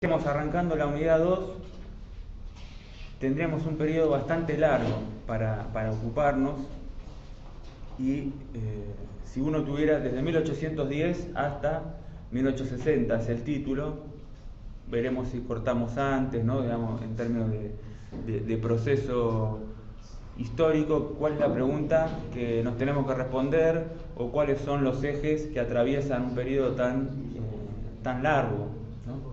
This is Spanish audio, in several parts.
Estamos arrancando la unidad 2, tendríamos un periodo bastante largo para ocuparnos y si uno tuviera desde 1810 hasta 1860 es el título, veremos si cortamos antes, ¿no? Digamos, en términos de proceso histórico, cuál es la pregunta que nos tenemos que responder o cuáles son los ejes que atraviesan un periodo tan largo, ¿no?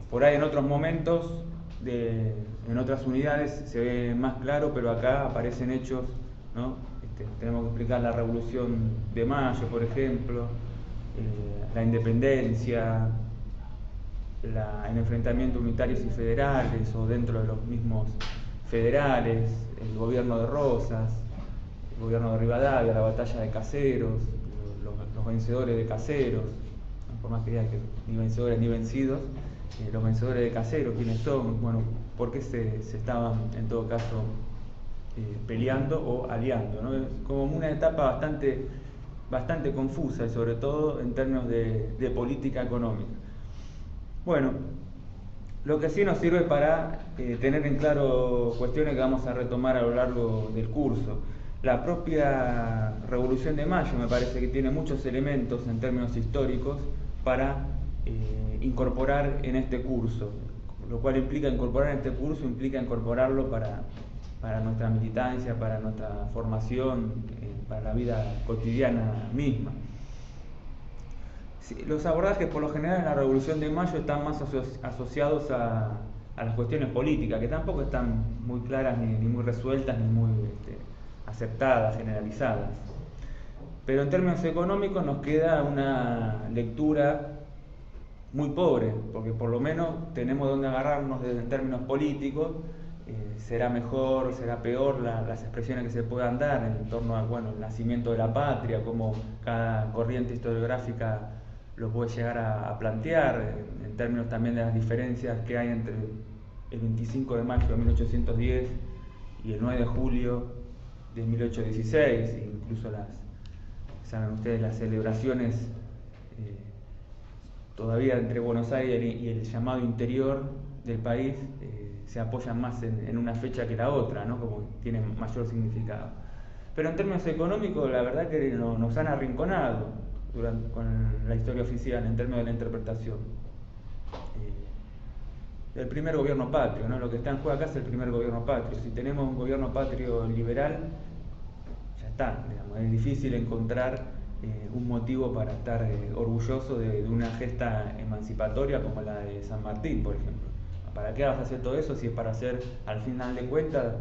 Por ahí en otros momentos, en otras unidades se ve más claro, pero acá aparecen hechos, ¿no? Tenemos que explicar la Revolución de Mayo, por ejemplo, la independencia, el enfrentamiento unitarios y federales, o dentro de los mismos federales, el gobierno de Rosas, el gobierno de Rivadavia, la batalla de Caseros, los vencedores de Caseros, por más que digan que ni vencedores ni vencidos. Los vencedores de Caseros, quiénes son, bueno, por qué se estaban en todo caso peleando o aliando, ¿no? Es como una etapa bastante confusa y sobre todo en términos de política económica. Bueno, lo que sí nos sirve para tener en claro cuestiones que vamos a retomar a lo largo del curso. La propia Revolución de Mayo me parece que tiene muchos elementos en términos históricos para incorporar en este curso, lo cual implica incorporar en este curso, implica incorporarlo para nuestra militancia, para nuestra formación, para la vida cotidiana misma. Sí, los abordajes por lo general en la Revolución de Mayo están más asociados a las cuestiones políticas, que tampoco están muy claras ni muy resueltas, ni muy aceptadas, generalizadas. Pero en términos económicos nos queda una lectura muy pobre, porque por lo menos tenemos donde agarrarnos en términos políticos. Será mejor, será peor las expresiones que se puedan dar en torno al el nacimiento de la patria, como cada corriente historiográfica lo puede llegar a plantear, en términos también de las diferencias que hay entre el 25 de mayo de 1810 y el 9 de julio de 1816, incluso saben ustedes, las celebraciones todavía entre Buenos Aires y el llamado interior del país se apoyan más en una fecha que la otra, ¿no? Como tienen mayor significado. Pero en términos económicos, la verdad que nos han arrinconado con la historia oficial en términos de la interpretación. El primer gobierno patrio, ¿no? Lo que está en juego acá es el primer gobierno patrio. Si tenemos un gobierno patrio liberal, ya está, digamos, es difícil encontrar un motivo para estar orgulloso de una gesta emancipatoria como la de San Martín, por ejemplo. ¿Para qué vas a hacer todo eso si es para hacer, al final de cuentas,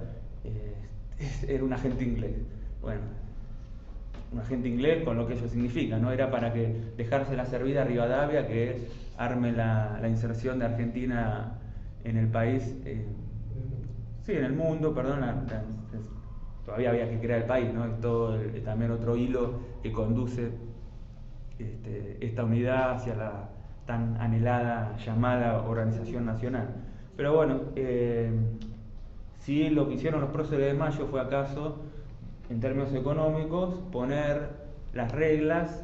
era un agente inglés? Bueno, un agente inglés con lo que ello significa, ¿no? Era para que dejársela servida a Rivadavia que arme la inserción de Argentina en el país, sí, en el mundo, perdón, todavía había que crear el país, ¿no? Es todo también otro hilo que conduce esta unidad hacia la tan anhelada, llamada Organización Nacional. Pero bueno, sí, lo que hicieron los próceres de Mayo fue acaso, en términos económicos, poner las reglas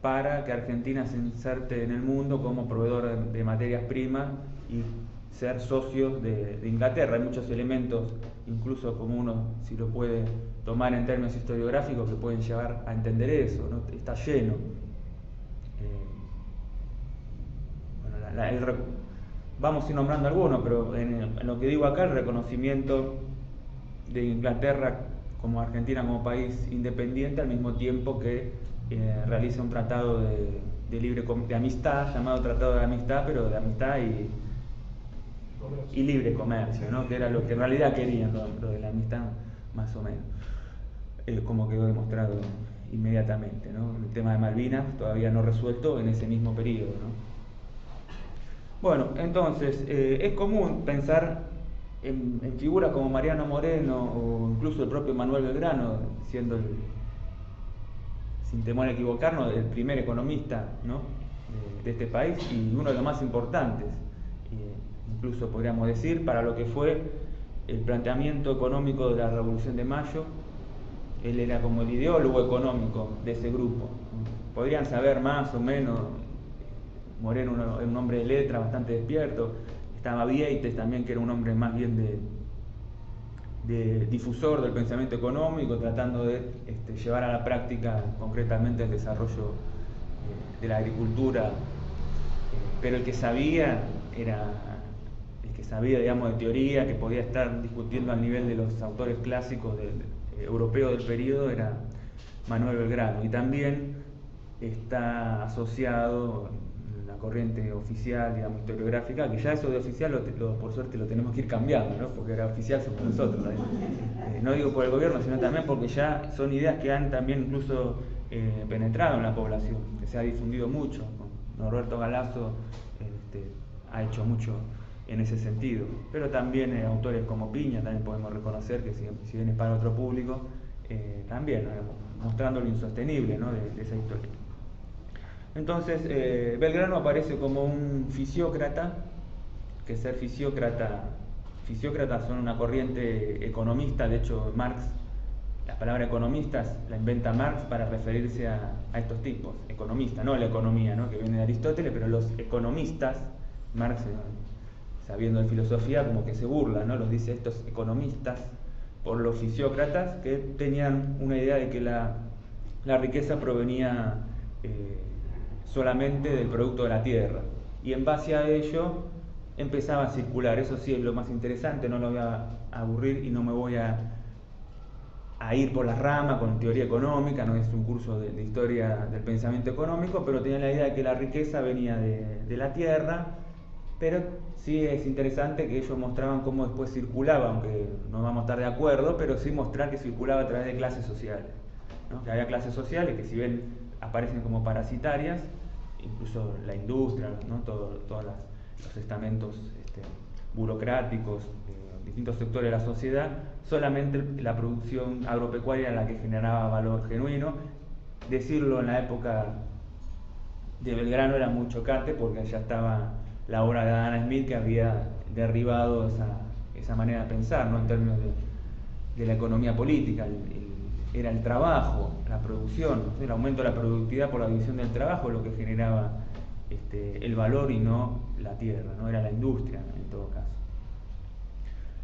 para que Argentina se inserte en el mundo como proveedor de materias primas y ser socios de Inglaterra. Hay muchos elementos, incluso como uno, si lo puede tomar en términos historiográficos, que pueden llevar a entender eso, ¿no? Está lleno. Vamos a ir nombrando algunos, pero en lo que digo acá, el reconocimiento de Inglaterra como Argentina como país independiente, al mismo tiempo que realiza un tratado de amistad, llamado Tratado de Amistad, pero de amistad y libre comercio, ¿no? Que era lo que en realidad querían, lo de la amistad, más o menos, como quedó demostrado inmediatamente, ¿no? El tema de Malvinas todavía no resuelto en ese mismo periodo, ¿no? Bueno, entonces, es común pensar en figuras como Mariano Moreno o incluso el propio Manuel Belgrano, siendo sin temor a equivocarnos, el primer economista, ¿no? de este país y uno de los más importantes, incluso podríamos decir, para lo que fue el planteamiento económico de la Revolución de Mayo. Él era como el ideólogo económico de ese grupo. Podrían saber más o menos Moreno era un hombre de letra bastante despierto, estaba Vieites también, que era un hombre más bien de difusor del pensamiento económico, tratando de llevar a la práctica concretamente el desarrollo de la agricultura, pero el que sabía era el que sabía, digamos, de teoría, que podía estar discutiendo al nivel de los autores clásicos europeos del periodo, era Manuel Belgrano. Y también está asociado la corriente oficial, digamos, historiográfica, que ya eso de oficial por suerte lo tenemos que ir cambiando, ¿no? Porque era oficial somos nosotros, no digo por el gobierno, sino también porque ya son ideas que han también incluso penetrado en la población, que se ha difundido mucho. Norberto Galazo ha hecho mucho en ese sentido, pero también autores como Piña también podemos reconocer que si bien es para otro público, también mostrando lo insostenible, ¿no? de esa historia. Entonces Belgrano aparece como un fisiócrata, que ser fisiócratas son una corriente economista. De hecho Marx, la palabra economistas la inventa Marx para referirse a estos tipos, economistas, no la economía, ¿no? Que viene de Aristóteles, pero los economistas, Marx, sabiendo de filosofía, como que se burla, ¿no? Los dice estos economistas por los fisiócratas, que tenían una idea de que la riqueza provenía solamente del producto de la tierra, y en base a ello empezaba a circular. Eso sí es lo más interesante, no lo voy a aburrir y no me voy a ir por las ramas con teoría económica, no es un curso de historia del pensamiento económico, pero tenía la idea de que la riqueza venía de la tierra. Pero sí es interesante que ellos mostraban cómo después circulaba, aunque no vamos a estar de acuerdo, pero sí mostrar que circulaba a través de clases sociales, ¿no? Que había clases sociales que, si bien aparecen como parasitarias, incluso la industria, ¿no? Todos los estamentos burocráticos, distintos sectores de la sociedad, solamente la producción agropecuaria era la que generaba valor genuino. Decirlo en la época de Belgrano era muy chocante, porque ya estaba la obra de Adam Smith, que había derribado esa manera de pensar, ¿no? En términos de la economía política. Era el trabajo, la producción, el aumento de la productividad por la división del trabajo, lo que generaba el valor, y no la tierra, no era la industria en todo caso.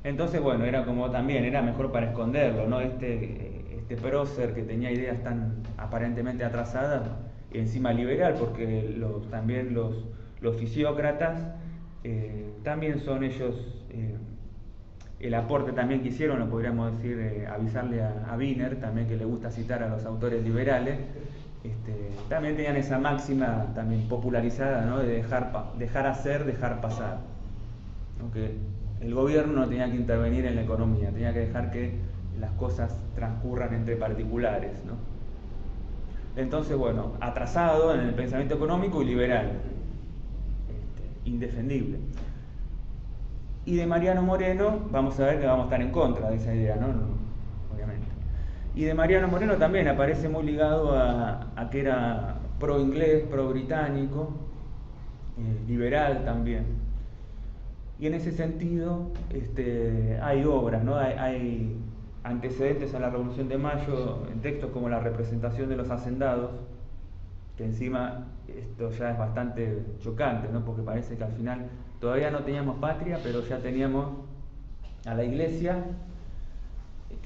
Entonces, bueno, era como también, era mejor para esconderlo, ¿no? Este prócer que tenía ideas tan aparentemente atrasadas, y encima liberal, porque también los fisiócratas también son ellos, el aporte también que hicieron, lo podríamos decir, avisarle a Wiener, también, que le gusta citar a los autores liberales, también tenían esa máxima también popularizada, ¿no? De dejar hacer, dejar pasar, ¿no? Que el gobierno no tenía que intervenir en la economía, tenía que dejar que las cosas transcurran entre particulares, ¿no? Entonces, bueno, atrasado en el pensamiento económico y liberal, indefendible. Y de Mariano Moreno vamos a ver que vamos a estar en contra de esa idea, ¿no? Obviamente. Y de Mariano Moreno también aparece muy ligado a que era pro inglés, pro británico, liberal también. Y en ese sentido hay obras, ¿no? Hay antecedentes a la Revolución de Mayo en textos como La representación de los hacendados, que encima esto ya es bastante chocante, ¿no? Porque parece que al final todavía no teníamos patria, pero ya teníamos a la Iglesia,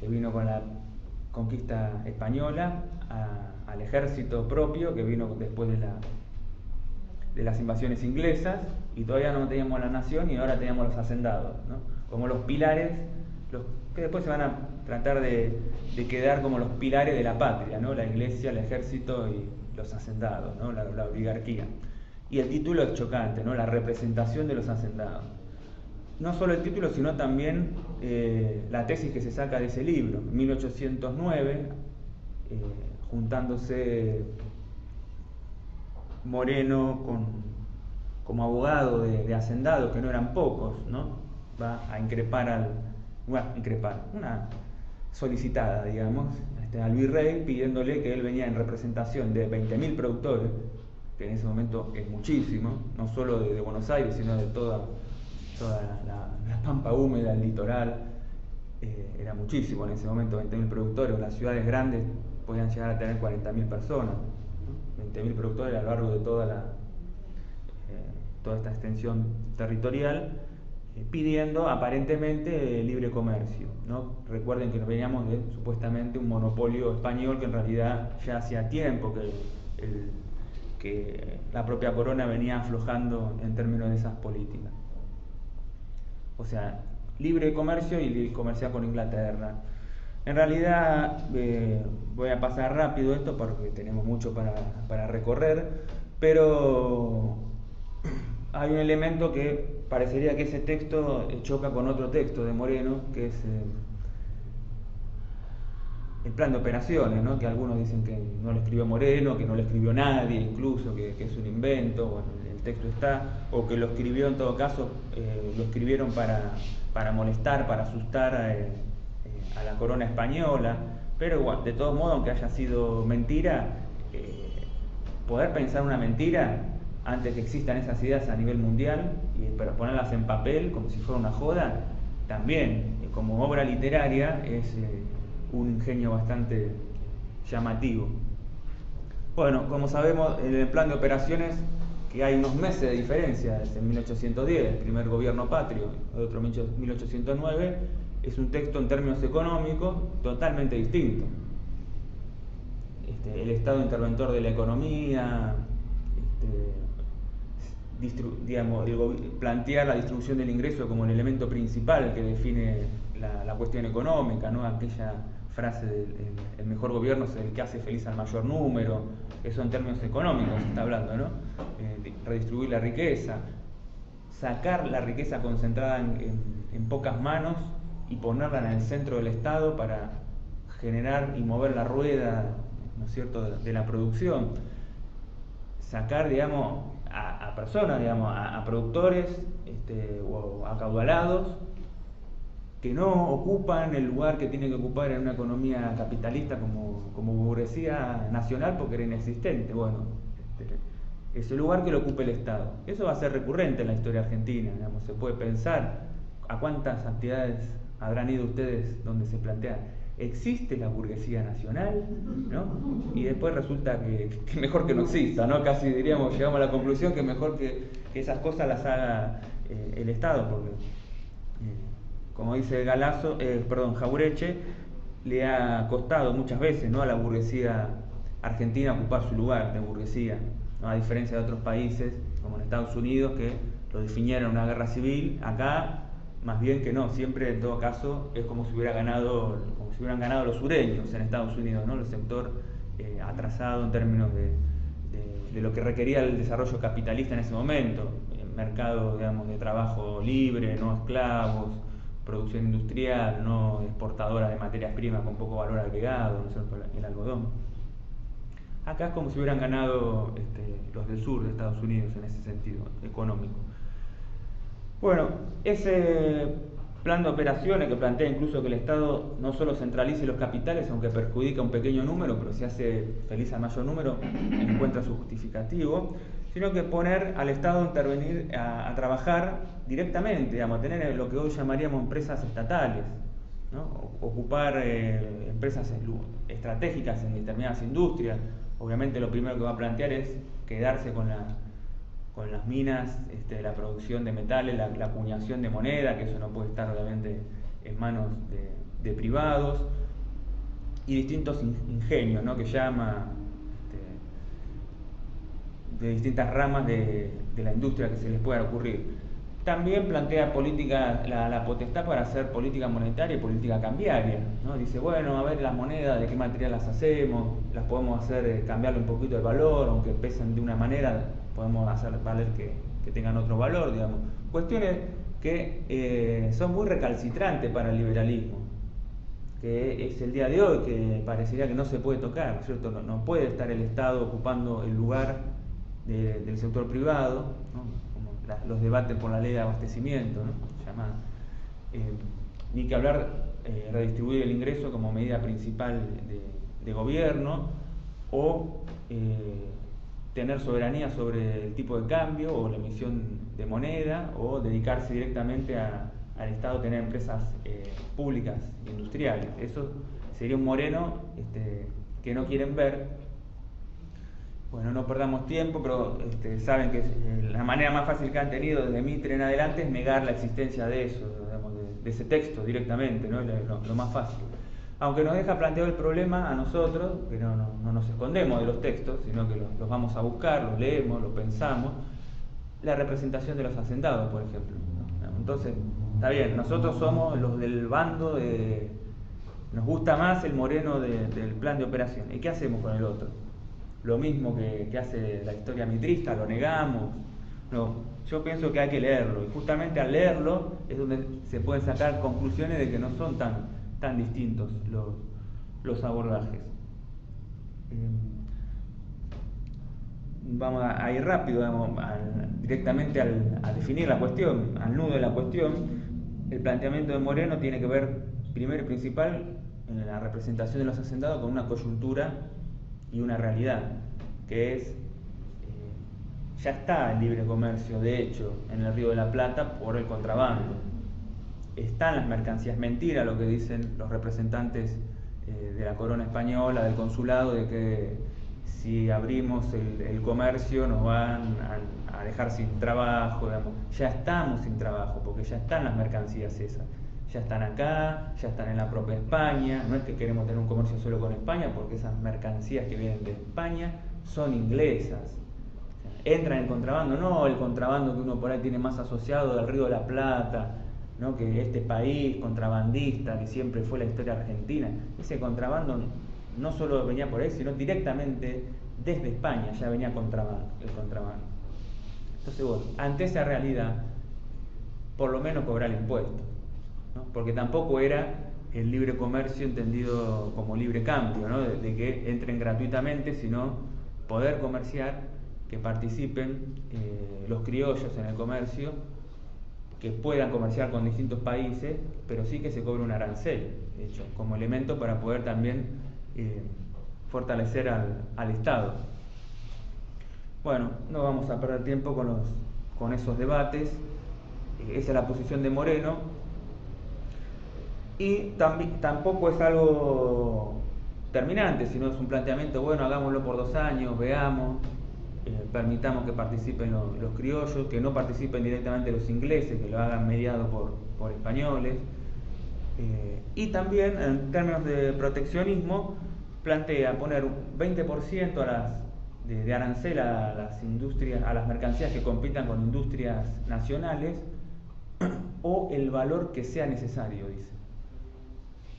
que vino con la conquista española, al ejército propio, que vino después de las invasiones inglesas, y todavía no teníamos la nación, y ahora teníamos los hacendados, ¿no? Como los pilares, que después se van a tratar de quedar como los pilares de la patria, ¿no? La Iglesia, el ejército y los hacendados, ¿no? La oligarquía. Y el título es chocante, ¿no? La representación de los hacendados. No solo el título, sino también la tesis que se saca de ese libro. En 1809, juntándose Moreno como abogado de hacendados, que no eran pocos, ¿no? Va a increpar una solicitada, digamos, al virrey, pidiéndole que él venía en representación de 20.000 productores, que en ese momento es muchísimo, no solo de Buenos Aires, sino de toda la pampa húmeda, el litoral. Era muchísimo en ese momento, 20.000 productores. Las ciudades grandes podían llegar a tener 40.000 personas, ¿no? 20.000 productores a lo largo de toda toda esta extensión territorial, pidiendo aparentemente libre comercio, ¿no? Recuerden que veníamos de supuestamente un monopolio español que en realidad ya hacía tiempo que la propia corona venía aflojando en términos de esas políticas. O sea, libre comercio y comerciar con Inglaterra. En realidad, voy a pasar rápido esto porque tenemos mucho para recorrer, pero hay un elemento que parecería que ese texto choca con otro texto de Moreno, que es el plan de operaciones, ¿no? Que algunos dicen que no lo escribió Moreno, que no lo escribió nadie, incluso que es un invento. Bueno, el texto está, o que lo escribió en todo caso, lo escribieron para molestar, para asustar a la corona española, pero igual, de todos modos, aunque haya sido mentira, poder pensar una mentira antes que existan esas ideas a nivel mundial y para ponerlas en papel como si fuera una joda, también como obra literaria es un ingenio bastante llamativo. Bueno, como sabemos, en el plan de operaciones, que hay unos meses de diferencia, desde 1810, el primer gobierno patrio, otro 1809, es un texto en términos económicos totalmente distinto. El Estado interventor de la economía, plantear la distribución del ingreso como el elemento principal que define la cuestión económica, ¿no? Aquella frase del el mejor gobierno es el que hace feliz al mayor número, eso en términos económicos se está hablando, ¿no? Redistribuir la riqueza, sacar la riqueza concentrada en pocas manos y ponerla en el centro del Estado para generar y mover la rueda, ¿no es cierto?, de la producción. Sacar, digamos, a personas, digamos, a productores o acaudalados que no ocupan el lugar que tienen que ocupar en una economía capitalista como burguesía nacional porque era inexistente. Bueno, ese lugar que lo ocupe el Estado. Eso va a ser recurrente en la historia argentina, digamos. Se puede pensar a cuántas actividades habrán ido ustedes donde se plantea existe la burguesía nacional, ¿no? Y después resulta que mejor que no exista, ¿no? Casi diríamos, llegamos a la conclusión que mejor que esas cosas las haga el Estado, porque como dice Jauretche, le ha costado muchas veces, ¿no?, a la burguesía argentina ocupar su lugar de burguesía, ¿no? A diferencia de otros países como en Estados Unidos que lo definieron una guerra civil. Acá más bien que no, siempre en todo caso es como si hubieran ganado los sureños en Estados Unidos, ¿no? El sector atrasado en términos de lo que requería el desarrollo capitalista en ese momento, mercado, digamos, de trabajo libre, no esclavos, producción industrial, no exportadora de materias primas con poco valor agregado, ¿no es cierto?, el algodón. Acá es como si hubieran ganado los del sur de Estados Unidos en ese sentido económico. Bueno, ese plan de operaciones que plantea incluso que el Estado no solo centralice los capitales, aunque perjudica a un pequeño número, pero si hace feliz al mayor número, encuentra su justificativo, sino que poner al Estado a intervenir, a trabajar directamente, digamos, a tener lo que hoy llamaríamos empresas estatales, ¿no? Ocupar empresas estratégicas en determinadas industrias. Obviamente lo primero que va a plantear es quedarse con las minas, la producción de metales, la acuñación de moneda, que eso no puede estar obviamente en manos de privados, y distintos ingenios, ¿no?, que llama de distintas ramas de la industria que se les pueda ocurrir. También plantea la potestad para hacer política monetaria y política cambiaria, ¿no? Dice, bueno, a ver las monedas, de qué material las hacemos, las podemos hacer cambiarle un poquito el valor, aunque pesen de una manera, podemos hacer valer que tengan otro valor, digamos. Cuestiones que son muy recalcitrantes para el liberalismo, que es el día de hoy, que parecería que no se puede tocar, ¿cierto? No puede estar el Estado ocupando el lugar del sector privado, ¿no?, los debates por la ley de abastecimiento, ¿no?, ni que hablar redistribuir el ingreso como medida principal de gobierno, o tener soberanía sobre el tipo de cambio o la emisión de moneda, o dedicarse directamente al Estado tener empresas públicas industriales. Eso sería un Moreno que no quieren ver, Bueno, no perdamos tiempo, pero saben que la manera más fácil que han tenido desde Mitre en adelante es negar la existencia de eso, digamos, de ese texto directamente, ¿no? Lo más fácil. Aunque nos deja planteado el problema a nosotros, que no nos escondemos de los textos, sino que los vamos a buscar, los leemos, los pensamos, la representación de los hacendados, por ejemplo, ¿no? Entonces, está bien, nosotros somos los del bando de... Nos gusta más el Moreno del plan de operación. ¿Y qué hacemos con el otro? Lo mismo que hace la historia mitrista, lo negamos. No, yo pienso que hay que leerlo, y justamente al leerlo es donde se pueden sacar conclusiones de que no son tan distintos los abordajes. Vamos a ir rápido, directamente a definir la cuestión, al nudo de la cuestión. El planteamiento de Moreno tiene que ver, primero y principal, en la representación de los hacendados con una coyuntura y una realidad, que es, ya está el libre comercio, de hecho, en el Río de la Plata por el contrabando. Están las mercancías mentira, lo que dicen los representantes de la corona española, del consulado, de que si abrimos el comercio nos van a dejar sin trabajo, digamos. Ya estamos sin trabajo, porque ya están las mercancías esas. Ya están acá, ya están en la propia España. No es que queremos tener un comercio solo con España, porque esas mercancías que vienen de España son inglesas. Entran en contrabando, no el contrabando que uno por ahí tiene más asociado del Río de la Plata, ¿no? Que este país contrabandista que siempre fue la historia argentina. Ese contrabando no solo venía por ahí, sino directamente desde España ya venía el contrabando. Entonces, bueno, ante esa realidad, por lo menos cobrar impuestos, ¿no? Porque tampoco era el libre comercio entendido como libre cambio, ¿no? de que entren gratuitamente, sino poder comerciar, que participen los criollos en el comercio, que puedan comerciar con distintos países, pero sí que se cobre un arancel, de hecho, como elemento para poder también fortalecer al Estado. Bueno, no vamos a perder tiempo con esos debates. Esa es la posición de Moreno. Y tampoco es algo terminante, sino es un planteamiento, bueno, hagámoslo por 2 años, veamos, permitamos que participen los criollos, que no participen directamente los ingleses, que lo hagan mediado por españoles. Y también, en términos de proteccionismo, plantea poner un 20% de arancel a las industrias, a las mercancías que compitan con industrias nacionales, o el valor que sea necesario, dice.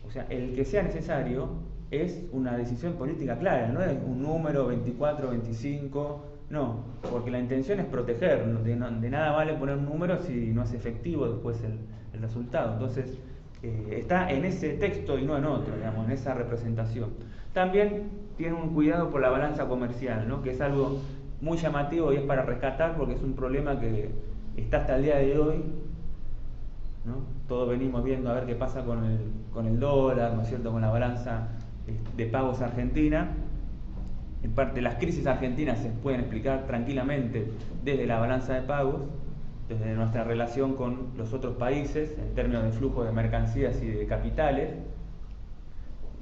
O sea, el que sea necesario es una decisión política clara, no es un número 24, 25, no, porque la intención es proteger, de nada vale poner un número si no es efectivo después el resultado. Entonces, está en ese texto y no en otro, digamos, en esa representación. También tiene un cuidado por la balanza comercial, ¿no? Que es algo muy llamativo y es para rescatar, porque es un problema que está hasta el día de hoy, ¿no? Todos venimos viendo a ver qué pasa con el dólar, ¿no es cierto?, con la balanza de pagos argentina. En parte las crisis argentinas se pueden explicar tranquilamente desde la balanza de pagos, desde nuestra relación con los otros países en términos de flujo de mercancías y de capitales.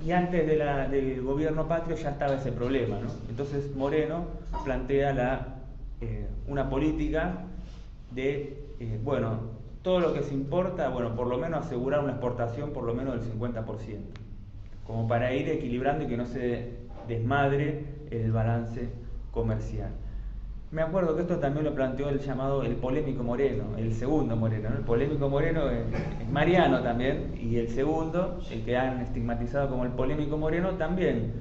Y antes del gobierno patrio ya estaba ese problema, ¿no? Entonces Moreno plantea una política de, bueno, todo lo que se importa, bueno, por lo menos asegurar una exportación por lo menos del 50%, como para ir equilibrando y que no se desmadre el balance comercial. Me acuerdo que esto también lo planteó el llamado el polémico Moreno, el segundo Moreno, ¿no? El polémico Moreno es Mariano también, y el segundo, el que han estigmatizado como el polémico Moreno, también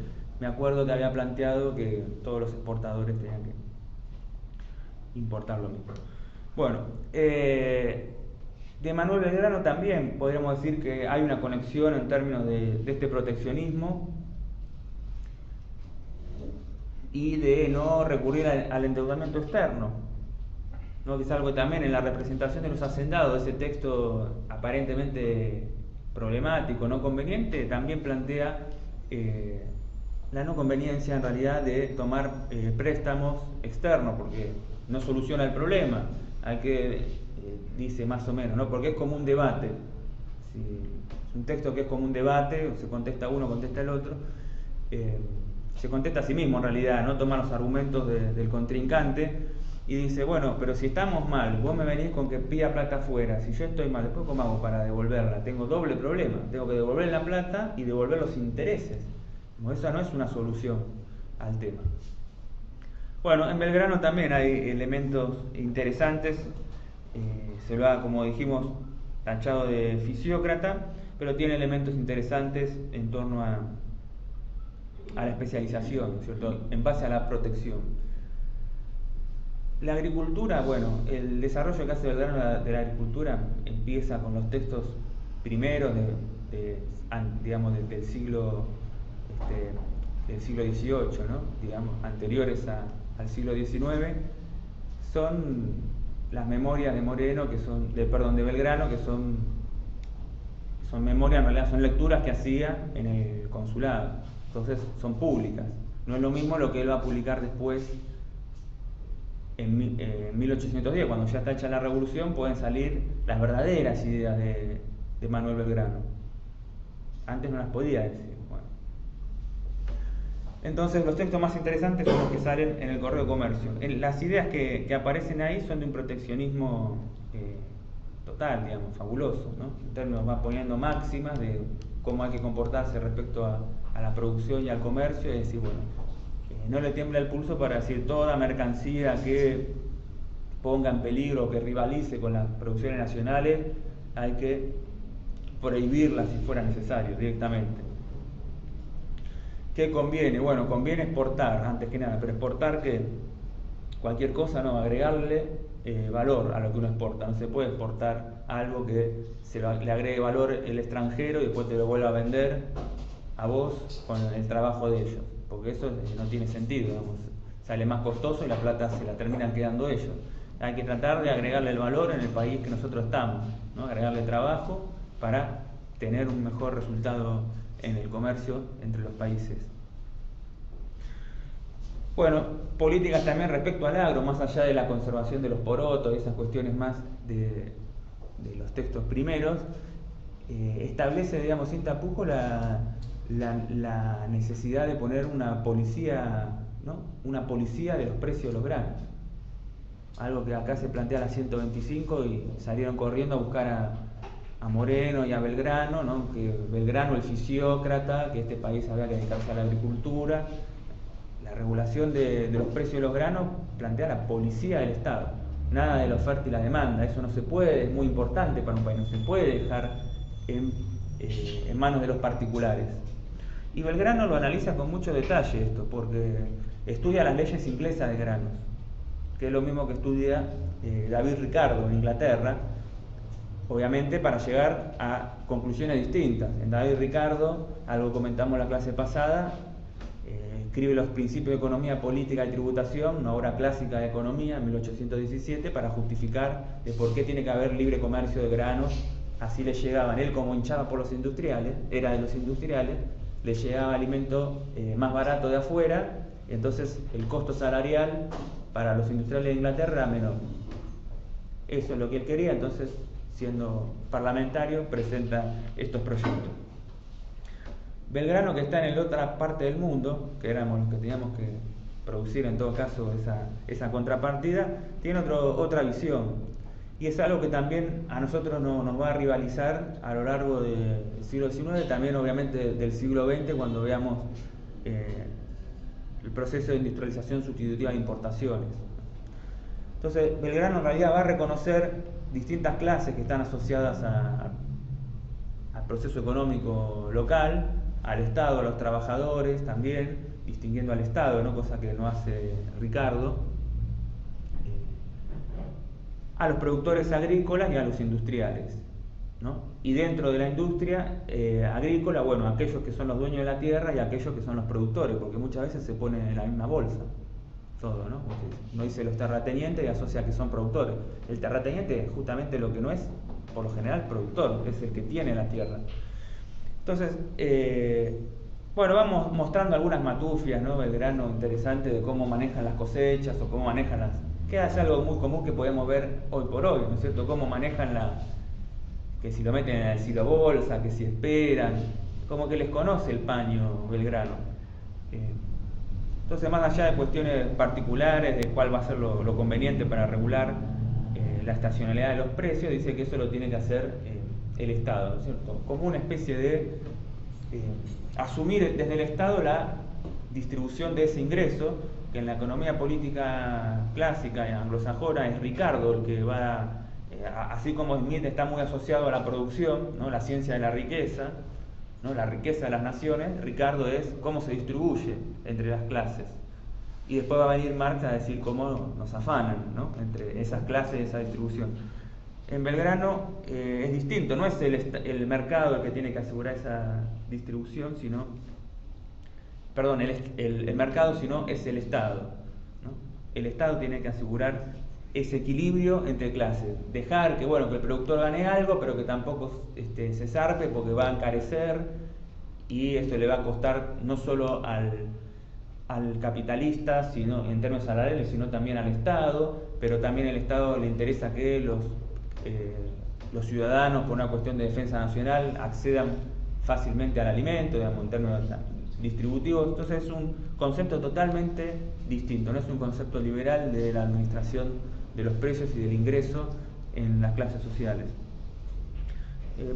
me acuerdo que había planteado que todos los exportadores tenían que importar lo mismo. Bueno, de Manuel Belgrano también podríamos decir que hay una conexión en términos de este proteccionismo y de no recurrir al endeudamiento externo, ¿no? Que es algo también en la representación de los hacendados, ese texto aparentemente problemático, no conveniente, también plantea la no conveniencia en realidad de tomar préstamos externos, porque no soluciona el problema. Hay que dice más o menos, ¿no? Porque es como un debate. Si es un texto que es como un debate, o se contesta uno, contesta el otro. se contesta a sí mismo en realidad, no toma los argumentos del contrincante y dice, bueno, pero si estamos mal, vos me venís con que pida plata afuera, si yo estoy mal, después ¿cómo hago para devolverla? Tengo doble problema, tengo que devolver la plata y devolver los intereses. Como esa no es una solución al tema. Bueno, en Belgrano también hay elementos interesantes, se lo ha, como dijimos, tachado de fisiócrata, pero tiene elementos interesantes en torno a la especialización, ¿cierto? En base a la protección. La agricultura, bueno, el desarrollo que hace Belgrano de la agricultura empieza con los textos primeros digamos, del siglo XVIII, ¿no? Digamos, anteriores al siglo XIX, son las memorias de Moreno, de Belgrano, que son memorias, en realidad son lecturas que hacía en el consulado, entonces son públicas. No es lo mismo lo que él va a publicar después en 1810, cuando ya está hecha la revolución, pueden salir las verdaderas ideas de Manuel Belgrano. Antes no las podía decir. Bueno. Entonces los textos más interesantes son los que salen en el Correo de Comercio. Las ideas que aparecen ahí son de un proteccionismo total, digamos, fabuloso, ¿no? En términos, va poniendo máximas de cómo hay que comportarse respecto a la producción y al comercio, y decir, bueno, no le tiembla el pulso para decir toda mercancía que ponga en peligro o que rivalice con las producciones nacionales, hay que prohibirla si fuera necesario directamente. ¿Qué conviene? Bueno, conviene exportar, antes que nada, pero exportar que cualquier cosa, no, agregarle valor a lo que uno exporta. No se puede exportar algo que le agregue valor el extranjero y después te lo vuelva a vender a vos con el trabajo de ellos, porque eso no tiene sentido, digamos. Sale más costoso y la plata se la terminan quedando ellos. Hay que tratar de agregarle el valor en el país que nosotros estamos, ¿no? Agregarle trabajo para tener un mejor resultado en el comercio entre los países. Bueno, políticas también respecto al agro, más allá de la conservación de los porotos y esas cuestiones más de los textos primeros, establece, digamos, sin tapujos la necesidad de poner una policía, ¿no? Una policía de los precios de los granos. Algo que acá se plantea a las 125 y salieron corriendo a buscar a Moreno y a Belgrano, ¿no? Que Belgrano, el fisiócrata, que este país había que dedicarse a la agricultura. La regulación de los precios de los granos plantea la policía del Estado. Nada de la oferta y la demanda, eso no se puede, es muy importante para un país, no se puede dejar en manos de los particulares. Y Belgrano lo analiza con mucho detalle esto, porque estudia las leyes inglesas de granos, que es lo mismo que estudia David Ricardo en Inglaterra, obviamente para llegar a conclusiones distintas. En David Ricardo, algo comentamos en la clase pasada, escribe los principios de economía política y tributación, una obra clásica de economía en 1817, para justificar de por qué tiene que haber libre comercio de granos. Así le llegaban, él como hinchaba por los industriales, era de los industriales, le llegaba alimento más barato de afuera, y entonces el costo salarial para los industriales de Inglaterra era menor. Eso es lo que él quería, entonces, siendo parlamentario, presenta estos proyectos. Belgrano, que está en la otra parte del mundo, que éramos los que teníamos que producir en todo caso esa contrapartida, tiene otra visión. Y es algo que también a nosotros nos va a rivalizar a lo largo del siglo XIX, también obviamente del siglo XX, cuando veamos el proceso de industrialización sustitutiva de importaciones. Entonces, Belgrano en realidad va a reconocer distintas clases que están asociadas al proceso económico local, al Estado, a los trabajadores también, distinguiendo al Estado, ¿no? Cosa que no hace Ricardo, a los productores agrícolas y a los industriales, ¿no? Y dentro de la industria agrícola, bueno, aquellos que son los dueños de la tierra y aquellos que son los productores, porque muchas veces se ponen en la misma bolsa todo, ¿no? Porque no dice los terratenientes y asocia que son productores. El terrateniente es justamente lo que no es, por lo general, productor, es el que tiene la tierra. Entonces, bueno, vamos mostrando algunas matufias, ¿no? Belgrano interesante de cómo manejan las cosechas o cómo manejan las... que es algo muy común que podemos ver hoy por hoy, ¿no es cierto? Cómo manejan que si lo meten en el silo bolsa, que si esperan, como que les conoce el paño Belgrano. Entonces, más allá de cuestiones particulares de cuál va a ser lo conveniente para regular la estacionalidad de los precios, dice que eso lo tiene que hacer el Estado, ¿no es cierto? Como una especie de asumir desde el Estado la distribución de ese ingreso, que en la economía política clásica y anglosajona es Ricardo el que va, así como Smith está muy asociado a la producción, ¿no? La ciencia de la riqueza, ¿no? La riqueza de las naciones, Ricardo es cómo se distribuye entre las clases. Y después va a venir Marx a decir cómo nos afanan, ¿no? Entre esas clases y esa distribución. En Belgrano es distinto, no es el mercado el que tiene que asegurar esa distribución, sino, perdón, el mercado, sino es el Estado, ¿no? El Estado tiene que asegurar ese equilibrio entre clases, dejar que, bueno, que el productor gane algo, pero que tampoco se zarpe porque va a encarecer y eso le va a costar no solo al capitalista, sino en términos salariales, sino también al Estado, pero también al Estado le interesa que los ciudadanos, por una cuestión de defensa nacional, accedan fácilmente al alimento, digamos, en términos distributivos. Entonces es un concepto totalmente distinto, no es un concepto liberal de la administración de los precios y del ingreso en las clases sociales.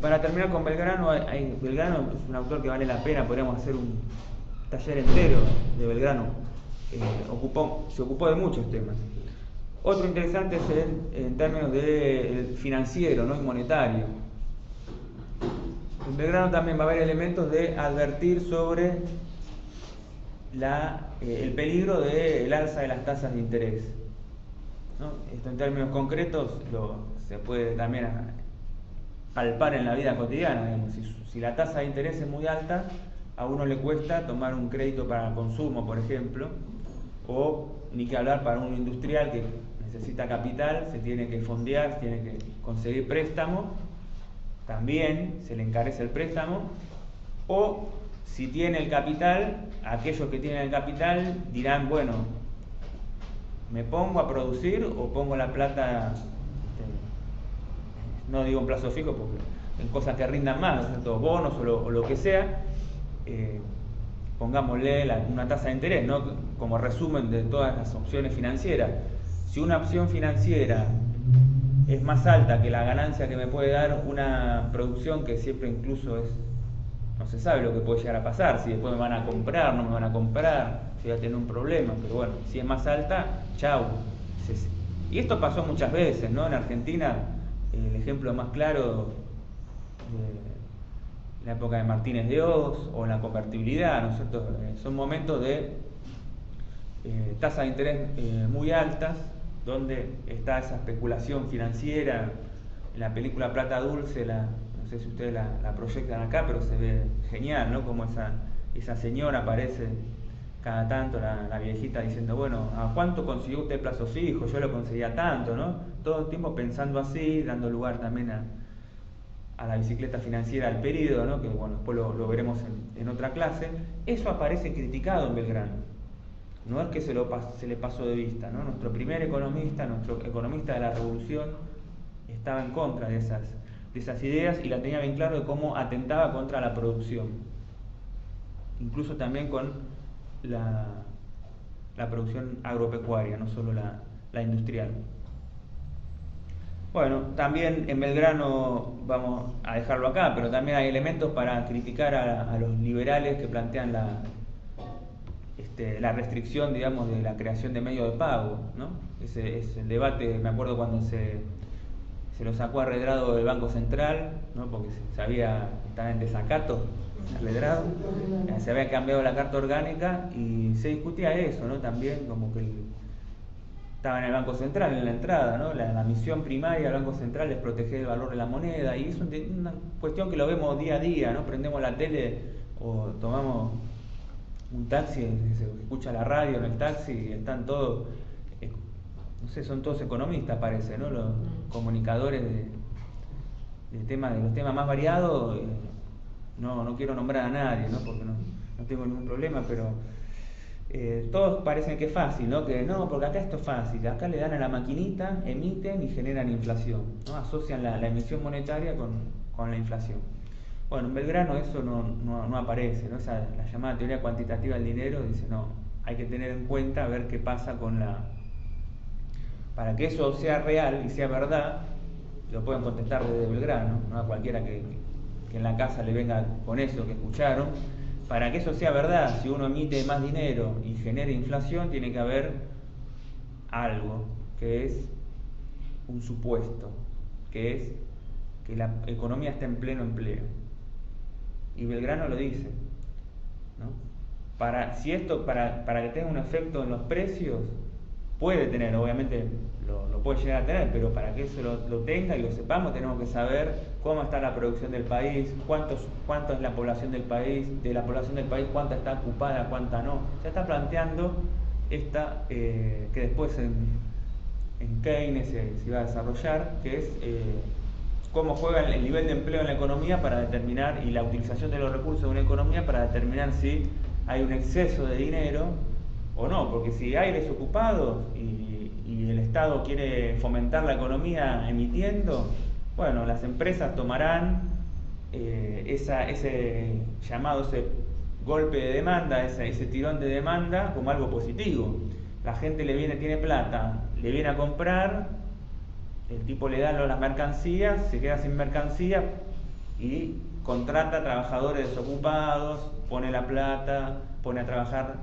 Para terminar con Belgrano, Belgrano es un autor que vale la pena, podríamos hacer un taller entero de Belgrano, se ocupó de muchos temas. Otro interesante es en términos de financiero, ¿no? Y monetario. En Belgrano también va a haber elementos de advertir sobre el peligro del alza de las tasas de interés, ¿no? Esto en términos concretos se puede también palpar en la vida cotidiana, digamos. Si la tasa de interés es muy alta, a uno le cuesta tomar un crédito para el consumo, por ejemplo, o ni que hablar para un industrial que necesita capital, se tiene que fondear, tiene que conseguir préstamo, también se le encarece el préstamo, o si tiene el capital, aquellos que tienen el capital dirán, bueno, ¿me pongo a producir o pongo la plata, no digo en plazo fijo, porque en cosas que rindan más, ¿no? Bonos o lo que sea, pongámosle una tasa de interés, ¿no? Como resumen de todas las opciones financieras. Si una opción financiera es más alta que la ganancia que me puede dar una producción que siempre incluso no se sabe lo que puede llegar a pasar, si después me van a comprar, no me van a comprar, si voy a tener un problema, pero bueno, si es más alta, chau. Y esto pasó muchas veces, ¿no? En Argentina, el ejemplo más claro la época de Martínez de Oz o la convertibilidad, ¿no es cierto? Son momentos de tasas de interés muy altas, donde está esa especulación financiera. En la película Plata Dulce, no sé si ustedes la proyectan acá, pero se ve genial, ¿no? Como esa señora aparece cada tanto, la viejita diciendo, bueno, ¿a cuánto consiguió usted plazo fijo? Yo lo conseguía tanto, ¿no? Todo el tiempo pensando así, dando lugar también a la bicicleta financiera al periodo, ¿no? Que bueno, después lo veremos en otra clase. Eso aparece criticado en Belgrano. No es que se le pasó de vista, ¿no? Nuestro primer economista, nuestro economista de la Revolución, estaba en contra de esas ideas y la tenía bien claro de cómo atentaba contra la producción. Incluso también con la producción agropecuaria, no solo la industrial. Bueno, también en Belgrano, vamos a dejarlo acá, pero también hay elementos para criticar a los liberales que plantean la restricción, digamos, de la creación de medios de pago, ¿no? Ese es el debate, me acuerdo cuando se lo sacó a Redrado del Banco Central, ¿no? Porque estaba en desacato Redrado, se había cambiado la carta orgánica y se discutía eso, ¿no? También como que estaba en el Banco Central, en la entrada, ¿no? La misión primaria del Banco Central es proteger el valor de la moneda, y es una cuestión que lo vemos día a día, ¿no? Prendemos la tele o tomamos un taxi, se escucha la radio en el taxi y están todos, no sé, son todos economistas parece, ¿no? Los comunicadores de los temas más variados, no quiero nombrar a nadie, ¿no? Porque no tengo ningún problema, pero todos parecen que es fácil, ¿no? Que no, porque acá esto es fácil, acá le dan a la maquinita, emiten y generan inflación, ¿no? Asocian la emisión monetaria con la inflación. Bueno, en Belgrano eso no aparece, ¿no? La llamada teoría cuantitativa del dinero dice, no, hay que tener en cuenta a ver qué pasa con para que eso sea real y sea verdad. Lo pueden contestar desde Belgrano, ¿no? A cualquiera que en la casa le venga con eso que escucharon. Para que eso sea verdad, si uno emite más dinero y genera inflación, tiene que haber algo, que es un supuesto, que es que la economía está en pleno empleo. Y Belgrano lo dice, ¿no? Para que tenga un efecto en los precios, puede tener, obviamente lo puede llegar a tener, pero para que eso lo tenga y lo sepamos, tenemos que saber cómo está la producción del país, cuánto es la población del país, de la población del país, cuánta está ocupada, cuánta no. Se está planteando que después en Keynes se va a desarrollar, que es cómo juega el nivel de empleo en la economía para determinar, y la utilización de los recursos de una economía para determinar si hay un exceso de dinero o no, porque si hay desocupados y el Estado quiere fomentar la economía emitiendo, bueno, las empresas tomarán ese golpe de demanda, ese tirón de demanda como algo positivo. La gente tiene plata, le viene a comprar, el tipo le da las mercancías, se queda sin mercancía y contrata trabajadores desocupados, pone la plata, pone a trabajar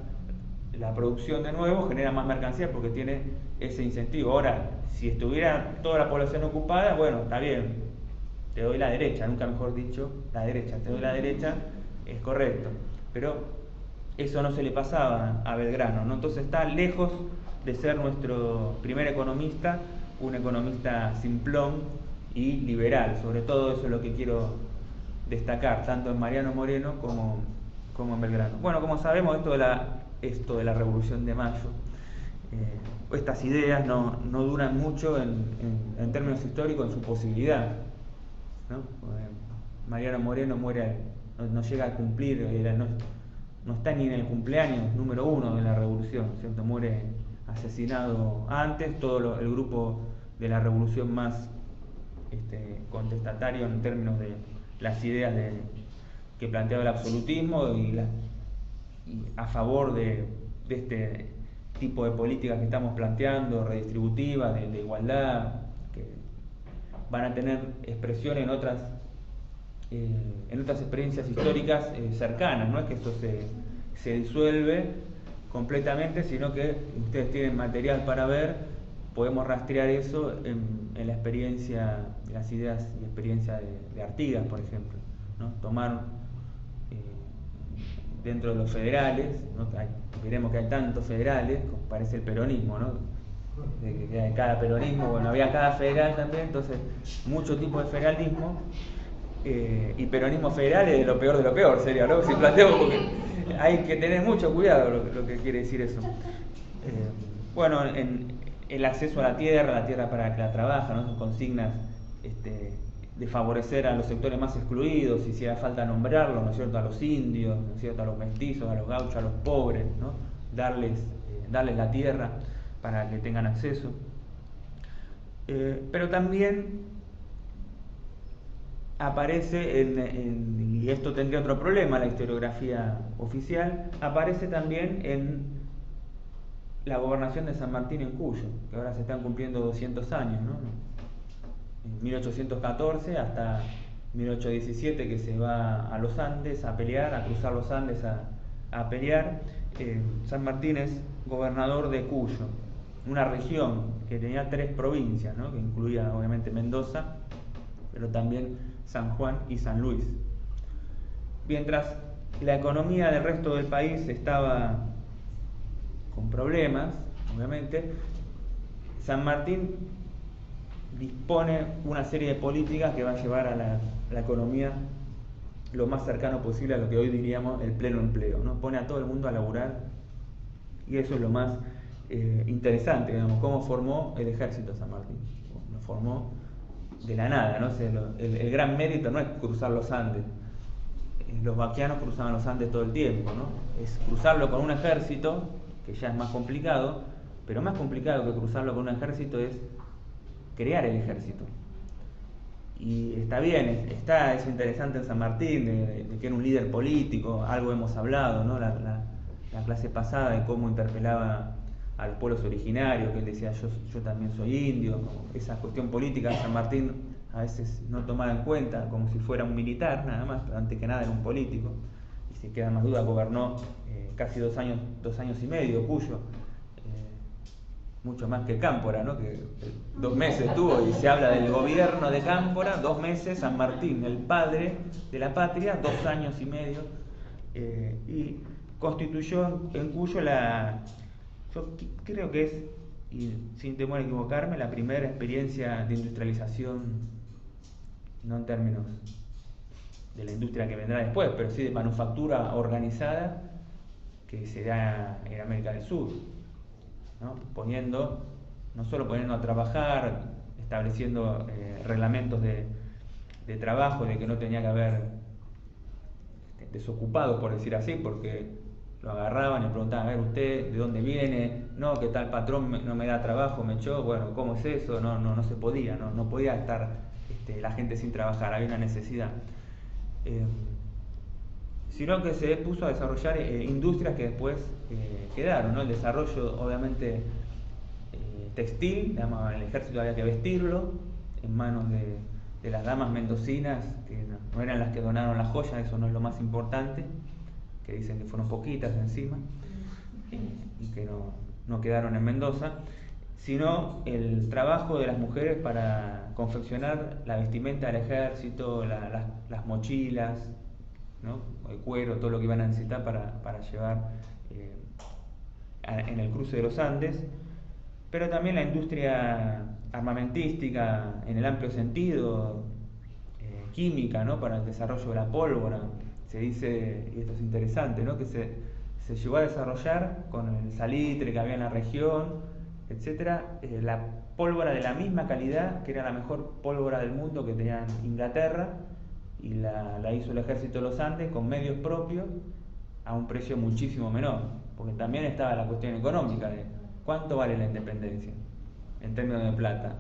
la producción de nuevo, genera más mercancías porque tiene ese incentivo. Ahora, si estuviera toda la población ocupada, bueno, está bien, te doy la derecha, nunca mejor dicho, te doy la derecha, es correcto. Pero eso no se le pasaba a Belgrano, ¿no? Entonces está lejos de ser nuestro primer economista, un economista simplón y liberal. Sobre todo eso es lo que quiero destacar, tanto en Mariano Moreno como en Belgrano. Bueno, como sabemos, esto de la Revolución de Mayo, estas ideas no duran mucho en términos históricos en su posibilidad, ¿no? Mariano Moreno no llega a cumplir, no está ni en el cumpleaños número 1 de la revolución, ¿cierto? Muere asesinado antes. Todo el grupo de la revolución más contestatario en términos de las ideas que planteaba el absolutismo y a favor de este tipo de políticas que estamos planteando, redistributivas, de igualdad, que van a tener expresión en otras experiencias históricas cercanas. No es que esto se disuelve completamente, sino que ustedes tienen material para ver, podemos rastrear eso en la experiencia, las ideas y experiencia de Artigas, por ejemplo, ¿no? Tomar dentro de los federales, ¿no? Veremos que hay tantos federales, como parece el peronismo, ¿no? De cada peronismo, bueno, había cada federal también, entonces muchos tipos de federalismo. Y peronismo federal es de lo peor, sería, ¿no? Si planteamos, porque hay que tener mucho cuidado lo que quiere decir eso. Bueno, el acceso a la tierra para que la trabaja, ¿no? Son consignas de favorecer a los sectores más excluidos, y si hace falta nombrarlos, ¿no es cierto?, a los indios, ¿no es cierto?, a los mestizos, a los gauchos, a los pobres, ¿no? Darles la tierra para que tengan acceso. Pero también aparece y esto tendría otro problema, la historiografía oficial, aparece también en la gobernación de San Martín en Cuyo, que ahora se están cumpliendo 200 años, ¿no? En 1814 hasta 1817, que se va a los Andes a pelear, a cruzar los Andes a pelear. San Martín es gobernador de Cuyo, una región que tenía 3 provincias, ¿no? Que incluía obviamente Mendoza, pero también San Juan y San Luis. Mientras la economía del resto del país estaba con problemas, obviamente, San Martín dispone una serie de políticas que va a llevar a la economía lo más cercano posible a lo que hoy diríamos el pleno empleo, ¿no? Pone a todo el mundo a laburar, y eso es lo más interesante, digamos, cómo formó el ejército San Martín. Lo formó de la nada, ¿no? O sea, el gran mérito no es cruzar los Andes. Los vaquianos cruzaban los Andes todo el tiempo, ¿no? Es cruzarlo con un ejército, que ya es más complicado, pero más complicado que cruzarlo con un ejército es crear el ejército. Y está bien, es interesante en San Martín, de que era un líder político, algo hemos hablado, ¿no? la clase pasada, de cómo interpelaba a los pueblos originarios, que él decía yo también soy indio, esa cuestión política de San Martín a veces no tomada en cuenta, como si fuera un militar nada más, pero antes que nada era un político, y sin queda más duda gobernó casi 2 años y medio, Cuyo, mucho más que Cámpora, ¿no? Que 2 meses tuvo, y se habla del gobierno de Cámpora, 2 meses, San Martín, el padre de la patria, 2 años y medio, y constituyó en Cuyo yo creo que es, y sin temor a equivocarme, la primera experiencia de industrialización, no en términos de la industria que vendrá después, pero sí de manufactura organizada que se da en América del Sur, ¿no? No solo poniendo a trabajar, estableciendo reglamentos de trabajo, de que no tenía que haber desocupados, por decir así, porque lo agarraban y preguntaban, a ver, ¿usted de dónde viene? No, que tal patrón no me da trabajo, me echó. Bueno, ¿cómo es eso? No se podía, no podía estar la gente sin trabajar, había una necesidad. Sino que se puso a desarrollar industrias que después quedaron, ¿no? El desarrollo, obviamente, textil, digamos, el ejército había que vestirlo en manos de las damas mendocinas, que no eran las que donaron las joyas, eso no es lo más importante, que dicen que fueron poquitas encima, y que no quedaron en Mendoza, sino el trabajo de las mujeres para confeccionar la vestimenta del ejército, las mochilas, ¿no? El cuero, todo lo que iban a necesitar para llevar en el cruce de los Andes, pero también la industria armamentística en el amplio sentido, química, ¿no? Para el desarrollo de la pólvora. Se dice, y esto es interesante, ¿no? Que se llegó a desarrollar con el salitre que había en la región, etcétera, la pólvora de la misma calidad, que era la mejor pólvora del mundo que tenía Inglaterra, y la hizo el ejército de los Andes con medios propios a un precio muchísimo menor, porque también estaba la cuestión económica de cuánto vale la independencia en términos de plata,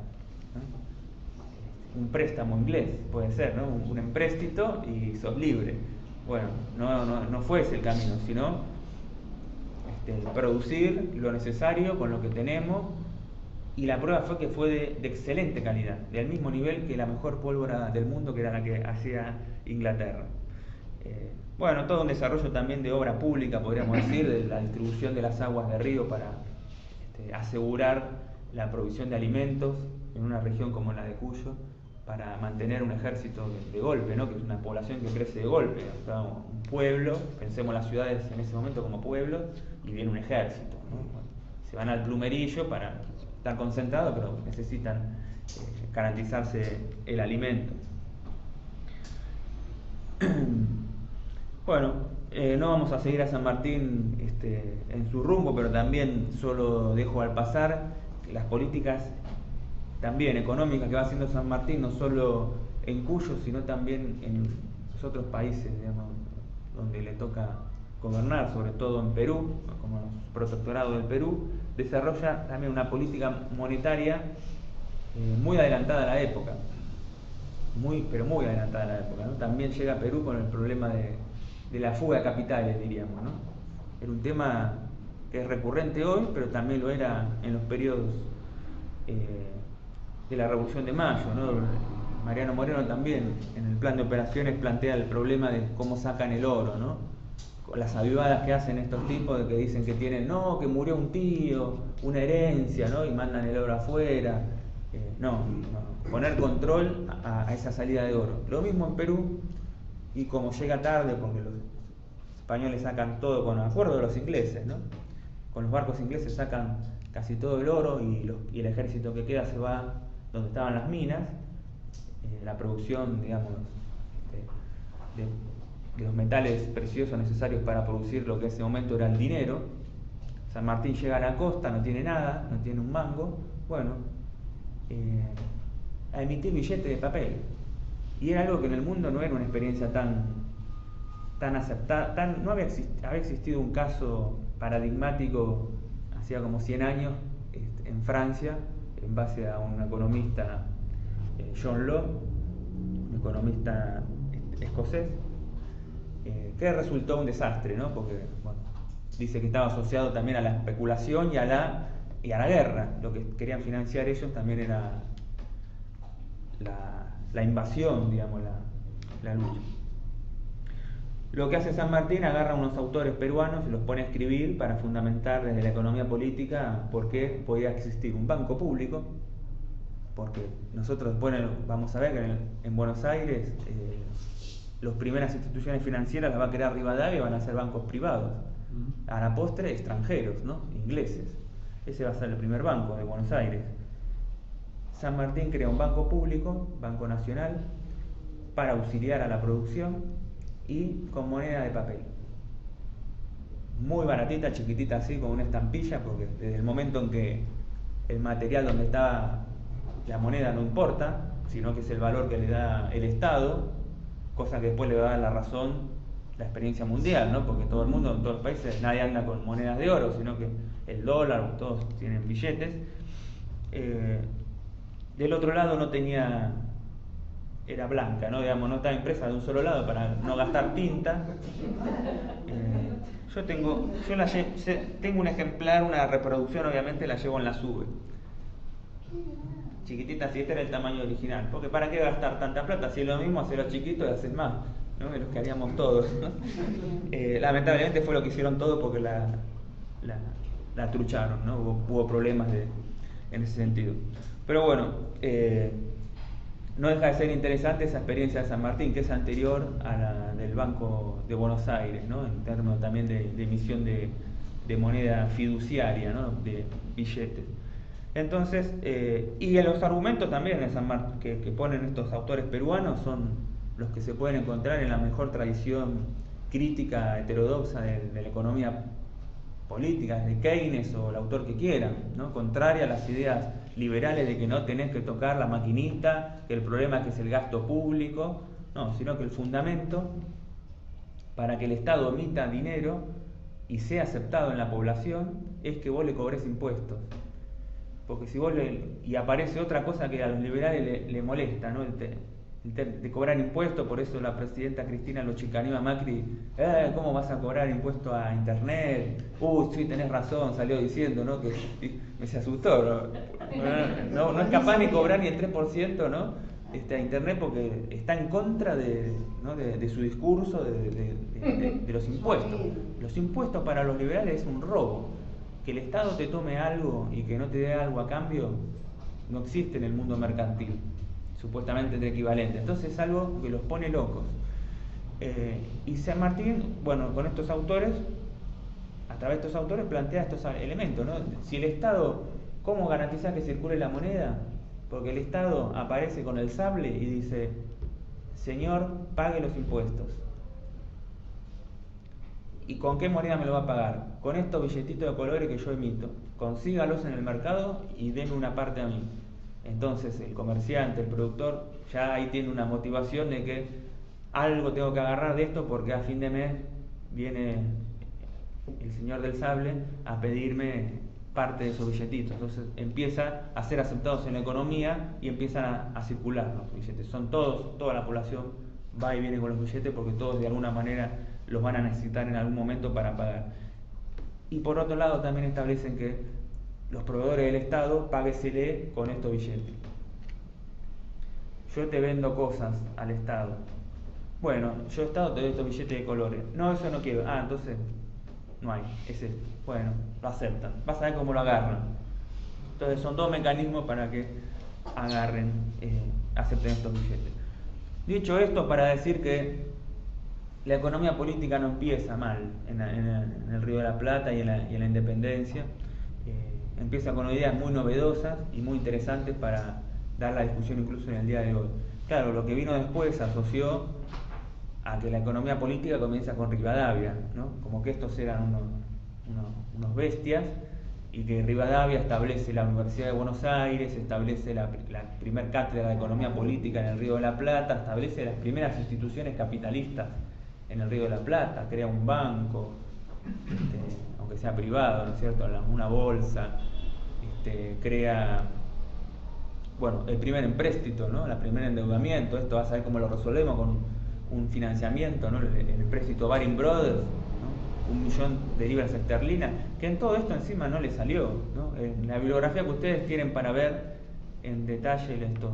¿no? Un préstamo inglés puede ser, ¿no? Un empréstito y sos libre. Bueno, no fue ese el camino, sino producir lo necesario con lo que tenemos, y la prueba fue que fue de excelente calidad, del mismo nivel que la mejor pólvora del mundo, que era la que hacía Inglaterra. Bueno, todo un desarrollo también de obra pública, podríamos decir, de la distribución de las aguas de río para asegurar la provisión de alimentos en una región como la de Cuyo, para mantener un ejército de golpe, ¿no? Que es una población que crece de golpe. O sea, un pueblo, pensemos las ciudades en ese momento como pueblos, y viene un ejército, ¿no? Bueno, se van al plumerillo para estar concentrados, pero necesitan garantizarse el alimento. Bueno, no vamos a seguir a San Martín en su rumbo, pero también solo dejo al pasar que las políticas también económicas que va haciendo San Martín, no solo en Cuyo, sino también en los otros países, digamos, donde le toca gobernar, sobre todo en Perú, como los protectorados del Perú, desarrolla también una política monetaria muy adelantada a la época, pero muy adelantada a la época, ¿no? También llega a Perú con el problema de la fuga de capitales, diríamos, ¿no? Era un tema que es recurrente hoy, pero también lo era en los periodos de la Revolución de Mayo, ¿no? Mariano Moreno también en el plan de operaciones plantea el problema de cómo sacan el oro, ¿no? Las avivadas que hacen estos tipos, de que dicen que tienen, que murió un tío, una herencia, ¿no? Y mandan el oro afuera. Poner control a esa salida de oro. Lo mismo en Perú, y como llega tarde, porque los españoles sacan todo con acuerdo de los ingleses, ¿no? Con los barcos ingleses sacan casi todo el oro, y el ejército que queda se va donde estaban las minas, la producción, digamos, de los metales preciosos necesarios para producir lo que en ese momento era el dinero. San Martín llega a la costa, no tiene nada, no tiene un mango, bueno, a emitir billetes de papel. Y era algo que en el mundo no era una experiencia tan aceptada, no había existido un caso paradigmático hacía como 100 años en Francia, en base a un economista, John Law, un economista escocés, que resultó un desastre, ¿no? Porque dice que estaba asociado también a la especulación y a la guerra. Lo que querían financiar ellos también era la invasión, digamos, la lucha. Lo que hace San Martín, agarra a unos autores peruanos y los pone a escribir para fundamentar desde la economía política por qué podía existir un banco público, porque nosotros después vamos a ver que en Buenos Aires las primeras instituciones financieras las va a crear Rivadavia y van a ser bancos privados, a la postre extranjeros, ¿no? Ingleses. Ese va a ser el primer banco de Buenos Aires. San Martín crea un banco público, Banco Nacional, para auxiliar a la producción y con moneda de papel. Muy baratita, chiquitita así, con una estampilla, porque desde el momento en que el material donde está la moneda no importa, sino que es el valor que le da el Estado, cosa que después le va a dar la razón la experiencia mundial, ¿no? Porque todo el mundo, en todos los países, nadie anda con monedas de oro, sino que el dólar, todos tienen billetes. Del otro lado no tenía, era blanca, ¿no? Digamos, no estaba impresa de un solo lado para no gastar tinta. Yo tengo un ejemplar, una reproducción, obviamente la llevo en la SUBE. Chiquitita, si este era el tamaño original. Porque ¿para qué gastar tanta plata? Si es lo mismo hacerlo chiquito y hacer más, ¿no? De los que haríamos todos, ¿no? Lamentablemente fue lo que hicieron todos porque la trucharon, ¿no? Hubo problemas en ese sentido. Pero bueno, no deja de ser interesante esa experiencia de San Martín, que es anterior a la del Banco de Buenos Aires, ¿no? En términos también de emisión de moneda fiduciaria, ¿no? De billetes. Entonces, y en los argumentos también de San Martín que ponen estos autores peruanos son los que se pueden encontrar en la mejor tradición crítica heterodoxa de la economía política, de Keynes o el autor que quiera, ¿no? Contraria a las ideas liberales de que no tenés que tocar la maquinita, que el problema es que es el gasto público, no, sino que el fundamento para que el Estado emita dinero y sea aceptado en la población es que vos le cobrés impuestos. Porque si vos y aparece otra cosa que a los liberales le molesta, ¿no? De cobrar impuestos, por eso la presidenta Cristina lo chicaneó a Macri, ¿cómo vas a cobrar impuestos a internet? Sí, tenés razón, salió diciendo, ¿no? Que me se asustó, ¿no? No es capaz ni cobrar ni el 3%, ¿no? A internet porque está en contra de su discurso de los impuestos. Los impuestos para los liberales es un robo. Que el Estado te tome algo y que no te dé algo a cambio no existe en el mundo mercantil, supuestamente de equivalente. Entonces es algo que los pone locos. Y San Martín, bueno, con estos autores, a través de estos autores plantea estos elementos, ¿no? Si el Estado, ¿cómo garantiza que circule la moneda? Porque el Estado aparece con el sable y dice, señor, pague los impuestos. ¿Y con qué moneda me lo va a pagar? Con estos billetitos de colores que yo emito. Consígalos en el mercado y denme una parte a mí. Entonces el comerciante, el productor, ya ahí tiene una motivación de que algo tengo que agarrar de esto porque a fin de mes viene el señor del sable a pedirme parte de esos billetitos. Entonces empiezan a ser aceptados en la economía y empiezan a circular los billetes. Toda la población va y viene con los billetes porque todos de alguna manera los van a necesitar en algún momento para pagar. Y por otro lado también establecen que los proveedores del Estado páguesele con estos billetes. Yo te vendo cosas al Estado. Bueno, yo Estado te doy estos billetes de colores. No, eso no quiero. Entonces no hay. Es esto. Bueno, lo aceptan. Vas a ver cómo lo agarran. Entonces son dos mecanismos para que acepten estos billetes. Dicho esto, para decir que la economía política no empieza mal en el Río de la Plata y en la Independencia. Empieza con ideas muy novedosas y muy interesantes para dar la discusión incluso en el día de hoy. Claro, lo que vino después se asoció a que la economía política comienza con Rivadavia, ¿no? Como que estos eran unos bestias y que Rivadavia establece la Universidad de Buenos Aires, establece la primer cátedra de economía política en el Río de la Plata, establece las primeras instituciones capitalistas en el Río de la Plata, crea un banco, aunque sea privado, ¿no es cierto?, una bolsa, crea, bueno, el primer empréstito, ¿no?, el primer endeudamiento. Esto vas a ver cómo lo resolvemos con un financiamiento, ¿no?, el empréstito Baring Brothers, ¿no? 1 millón de libras esterlinas, que en todo esto encima no le salió, ¿no? En la bibliografía que ustedes tienen para ver en detalle estos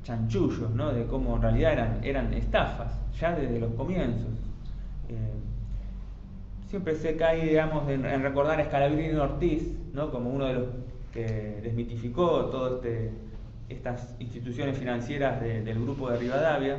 chanchullos, ¿no? De cómo en realidad eran estafas, ya desde los comienzos. Siempre se cae, digamos, en recordar a Scalabrini Ortiz, ¿no? Como uno de los que desmitificó todas estas instituciones financieras del grupo de Rivadavia.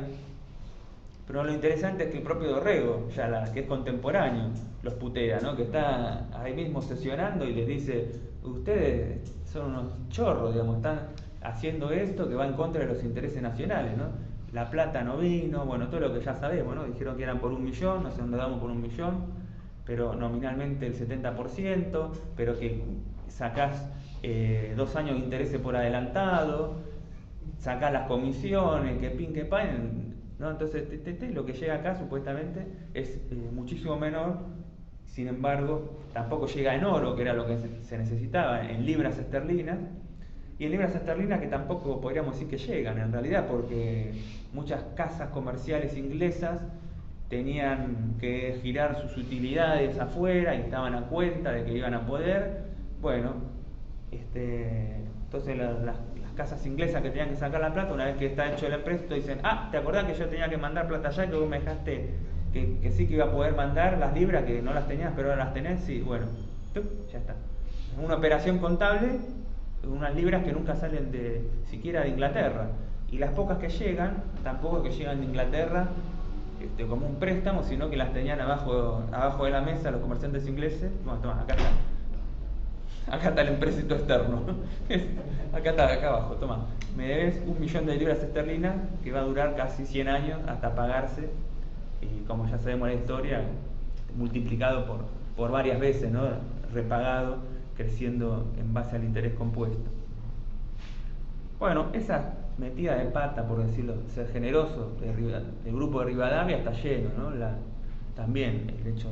Pero lo interesante es que el propio Dorrego, que es contemporáneo, los putea, ¿no? Que está ahí mismo sesionando y les dice: ustedes son unos chorros, digamos, están haciendo esto que va en contra de los intereses nacionales, ¿no? La plata no vino, bueno, todo lo que ya sabemos, ¿no? Dijeron que eran por 1 millón, nos endeudamos por 1 millón, pero nominalmente el 70%, pero que sacás 2 años de intereses por adelantado, sacás las comisiones, que pin, que pan, ¿no? Entonces lo que llega acá supuestamente es muchísimo menor. Sin embargo, tampoco llega en oro, que era lo que se necesitaba, en libras esterlinas, y en libras esterlinas que tampoco podríamos decir que llegan en realidad, porque muchas casas comerciales inglesas tenían que girar sus utilidades afuera y estaban a cuenta de que iban a poder. Bueno, entonces las casas inglesas que tenían que sacar la plata, una vez que está hecho el empréstito, dicen: ah, ¿te acordás que yo tenía que mandar plata allá y que vos me dejaste que sí que iba a poder mandar las libras, que no las tenías pero ahora las tenés? Sí, bueno, ya está. Una operación contable, unas libras que nunca salen siquiera de Inglaterra, y las pocas que llegan, tampoco que llegan de Inglaterra como un préstamo, sino que las tenían abajo de la mesa los comerciantes ingleses. Bueno, toma, acá está el empréstito externo. Acá abajo, toma. Me debes 1 millón de libras esterlinas que va a durar casi 100 años hasta pagarse, y como ya sabemos la historia, multiplicado por varias veces, ¿no? Repagado, creciendo en base al interés compuesto. Bueno, esa metida de pata, por decirlo, ser generoso del grupo de Rivadavia está lleno, ¿no? También el hecho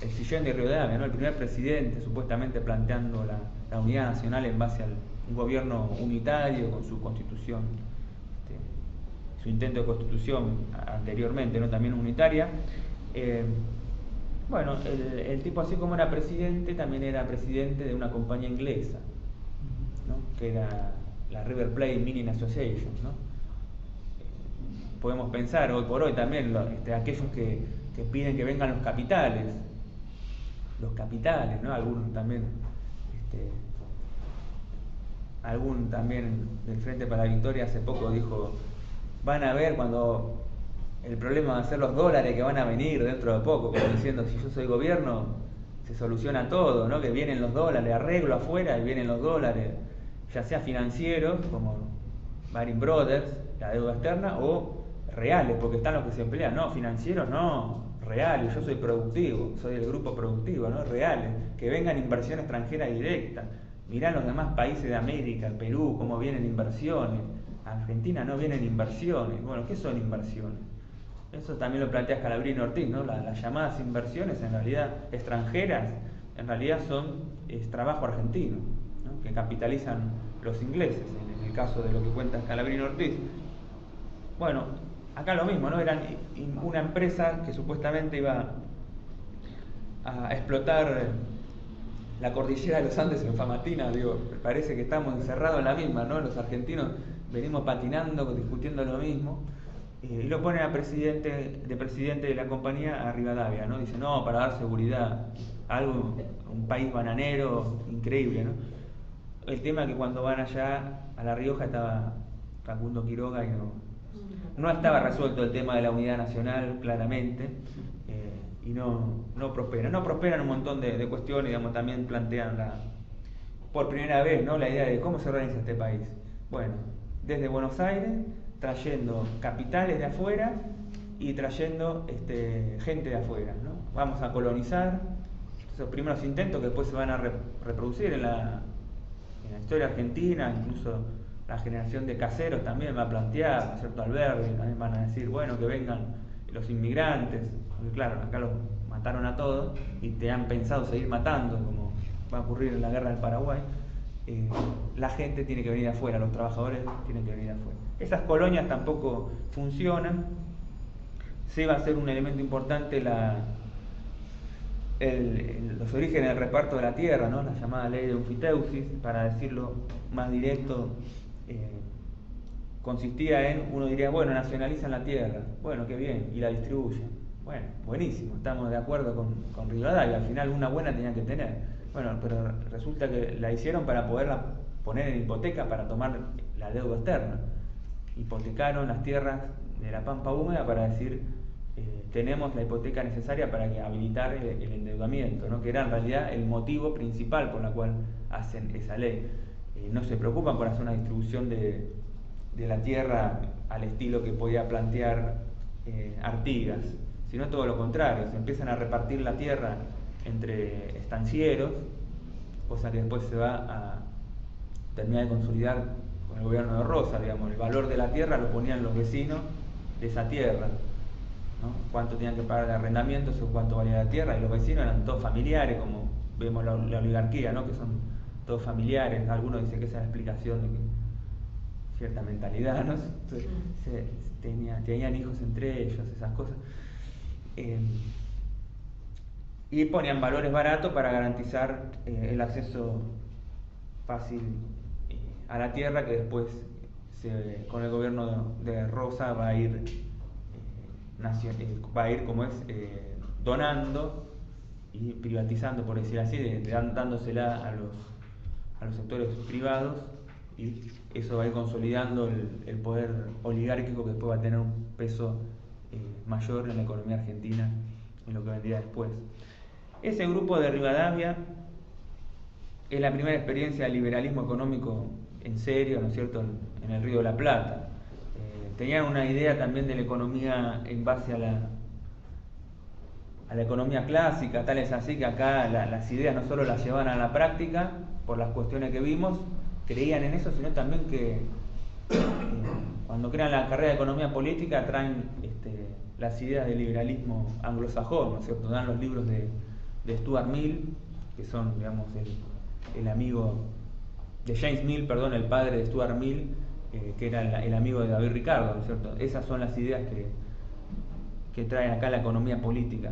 el sillón de Rivadavia, ¿no? El primer presidente supuestamente planteando la unidad nacional en base a un gobierno unitario con su constitución, su intento de constitución anteriormente, ¿no? También unitaria. Bueno, el tipo, así como era presidente, también era presidente de una compañía inglesa, ¿no? Que era la River Plate Mining Association, ¿no? Podemos pensar hoy por hoy también aquellos que piden que vengan los capitales, ¿no? Algún también del Frente para la Victoria hace poco dijo: van a ver cuando el problema va a ser los dólares que van a venir dentro de poco, como diciendo: si yo soy gobierno se soluciona todo, ¿no? Que vienen los dólares, arreglo afuera y vienen los dólares, ya sea financieros como Baring Brothers, la deuda externa, o reales, porque están los que se emplean. No, financieros no, reales, yo soy productivo, soy el grupo productivo, ¿no? Reales, que vengan inversión extranjera directa. Mirá los demás países de América, Perú, cómo vienen inversiones. Argentina no vienen inversiones. Bueno, ¿qué son inversiones? Eso también lo plantea Scalabrini Ortiz, ¿no? Las llamadas inversiones, en realidad extranjeras, en realidad es trabajo argentino, ¿no? Que capitalizan los ingleses, en el caso de lo que cuenta Scalabrini Ortiz. Bueno, acá lo mismo, ¿no? Eran una empresa que supuestamente iba a explotar la cordillera de los Andes en Famatina. Digo, parece que estamos encerrados en la misma, ¿no? Los argentinos venimos patinando, discutiendo lo mismo, y lo ponen presidente de la compañía a Rivadavia, ¿no? Dice: no, para dar seguridad, un país bananero increíble, ¿no? El tema es que cuando van allá a La Rioja estaba Facundo Quiroga y no estaba resuelto el tema de la unidad nacional, claramente, y no prosperan un montón de cuestiones. Digamos, también plantean por primera vez, ¿no? La idea de cómo se organiza este país. Bueno, desde Buenos Aires, trayendo capitales de afuera y trayendo gente de afuera, ¿no? Vamos a colonizar. Esos primeros intentos que después se van a reproducir en la historia argentina, incluso la generación de caseros también va a plantear, ¿no es cierto? Alberdi, también van a decir: bueno, que vengan los inmigrantes, porque claro, acá los mataron a todos y te han pensado seguir matando, como va a ocurrir en la guerra del Paraguay. La gente tiene que venir afuera, los trabajadores tienen que venir afuera. Esas colonias tampoco funcionan. Sí va a ser un elemento importante los orígenes del reparto de la tierra, ¿no? La llamada ley de Enfiteusis, para decirlo más directo, consistía en, uno diría, bueno, nacionalizan la tierra, bueno, qué bien, y la distribuyen. Bueno, buenísimo, estamos de acuerdo con Rivadavia, al final una buena tenía que tener. Bueno, pero resulta que la hicieron para poderla poner en hipoteca para tomar la deuda externa. Hipotecaron las tierras de la Pampa Húmeda para decir, tenemos la hipoteca necesaria para habilitar el endeudamiento, ¿no? Que era en realidad el motivo principal por el cual hacen esa ley. No se preocupan por hacer una distribución de la tierra al estilo que podía plantear Artigas, sino todo lo contrario, se empiezan a repartir la tierra entre estancieros, cosa que después se va a terminar de consolidar con el gobierno de Rosas, digamos, el valor de la tierra lo ponían los vecinos de esa tierra, ¿no? Cuánto tenían que pagar de arrendamientos o cuánto valía la tierra, y los vecinos eran todos familiares, como vemos la oligarquía, ¿no? Que son todos familiares. Algunos dicen que esa es la explicación de que cierta mentalidad, ¿no? Entonces, tenían hijos entre ellos, esas cosas. Y ponían valores baratos para garantizar el acceso fácil a la tierra, que después con el gobierno de Rosa va a ir como es donando y privatizando, por decir así, dándosela a los sectores privados, y eso va a ir consolidando el poder oligárquico que después va a tener un peso mayor en la economía argentina en lo que vendría después. Ese grupo de Rivadavia es la primera experiencia de liberalismo económico en serio, ¿no es cierto?, en el Río de la Plata. Tenían una idea también de la economía en base a la economía clásica, tal es así que acá las ideas no solo las llevan a la práctica por las cuestiones que vimos, creían en eso, sino también que cuando crean la carrera de economía política traen las ideas del liberalismo anglosajón, ¿no es cierto? Dan los libros de Stuart Mill, que son, digamos, el amigo de James Mill, perdón, el padre de Stuart Mill, que era el amigo de David Ricardo, ¿no es cierto? Esas son las ideas que traen acá la economía política.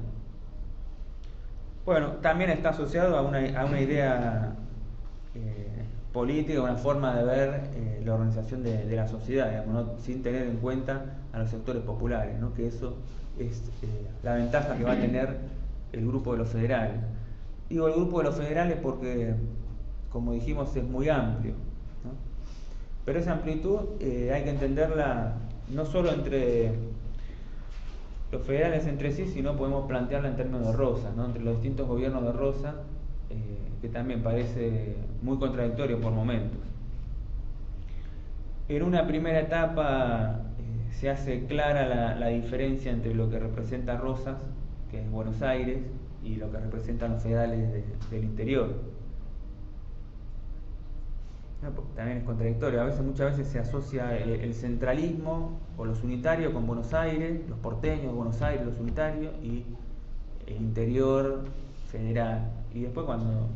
Bueno, también está asociado a una idea política, una forma de ver la organización de la sociedad, digamos, ¿no? Sin tener en cuenta a los sectores populares, ¿no? Que eso es la ventaja que va a tener el grupo de los federales. Digo el grupo de los federales porque, como dijimos, es muy amplio, ¿no? Pero esa amplitud hay que entenderla no solo entre los federales entre sí, sino podemos plantearla en términos de Rosas, ¿no? Entre los distintos gobiernos de Rosas, que también parece muy contradictorio por momentos. En una primera etapa se hace clara la diferencia entre lo que representa Rosas, que es Buenos Aires, y lo que representan los federales del interior. También es contradictorio, muchas veces se asocia el centralismo o los unitarios con Buenos Aires, los porteños de Buenos Aires, los unitarios, y el interior federal. Y después cuando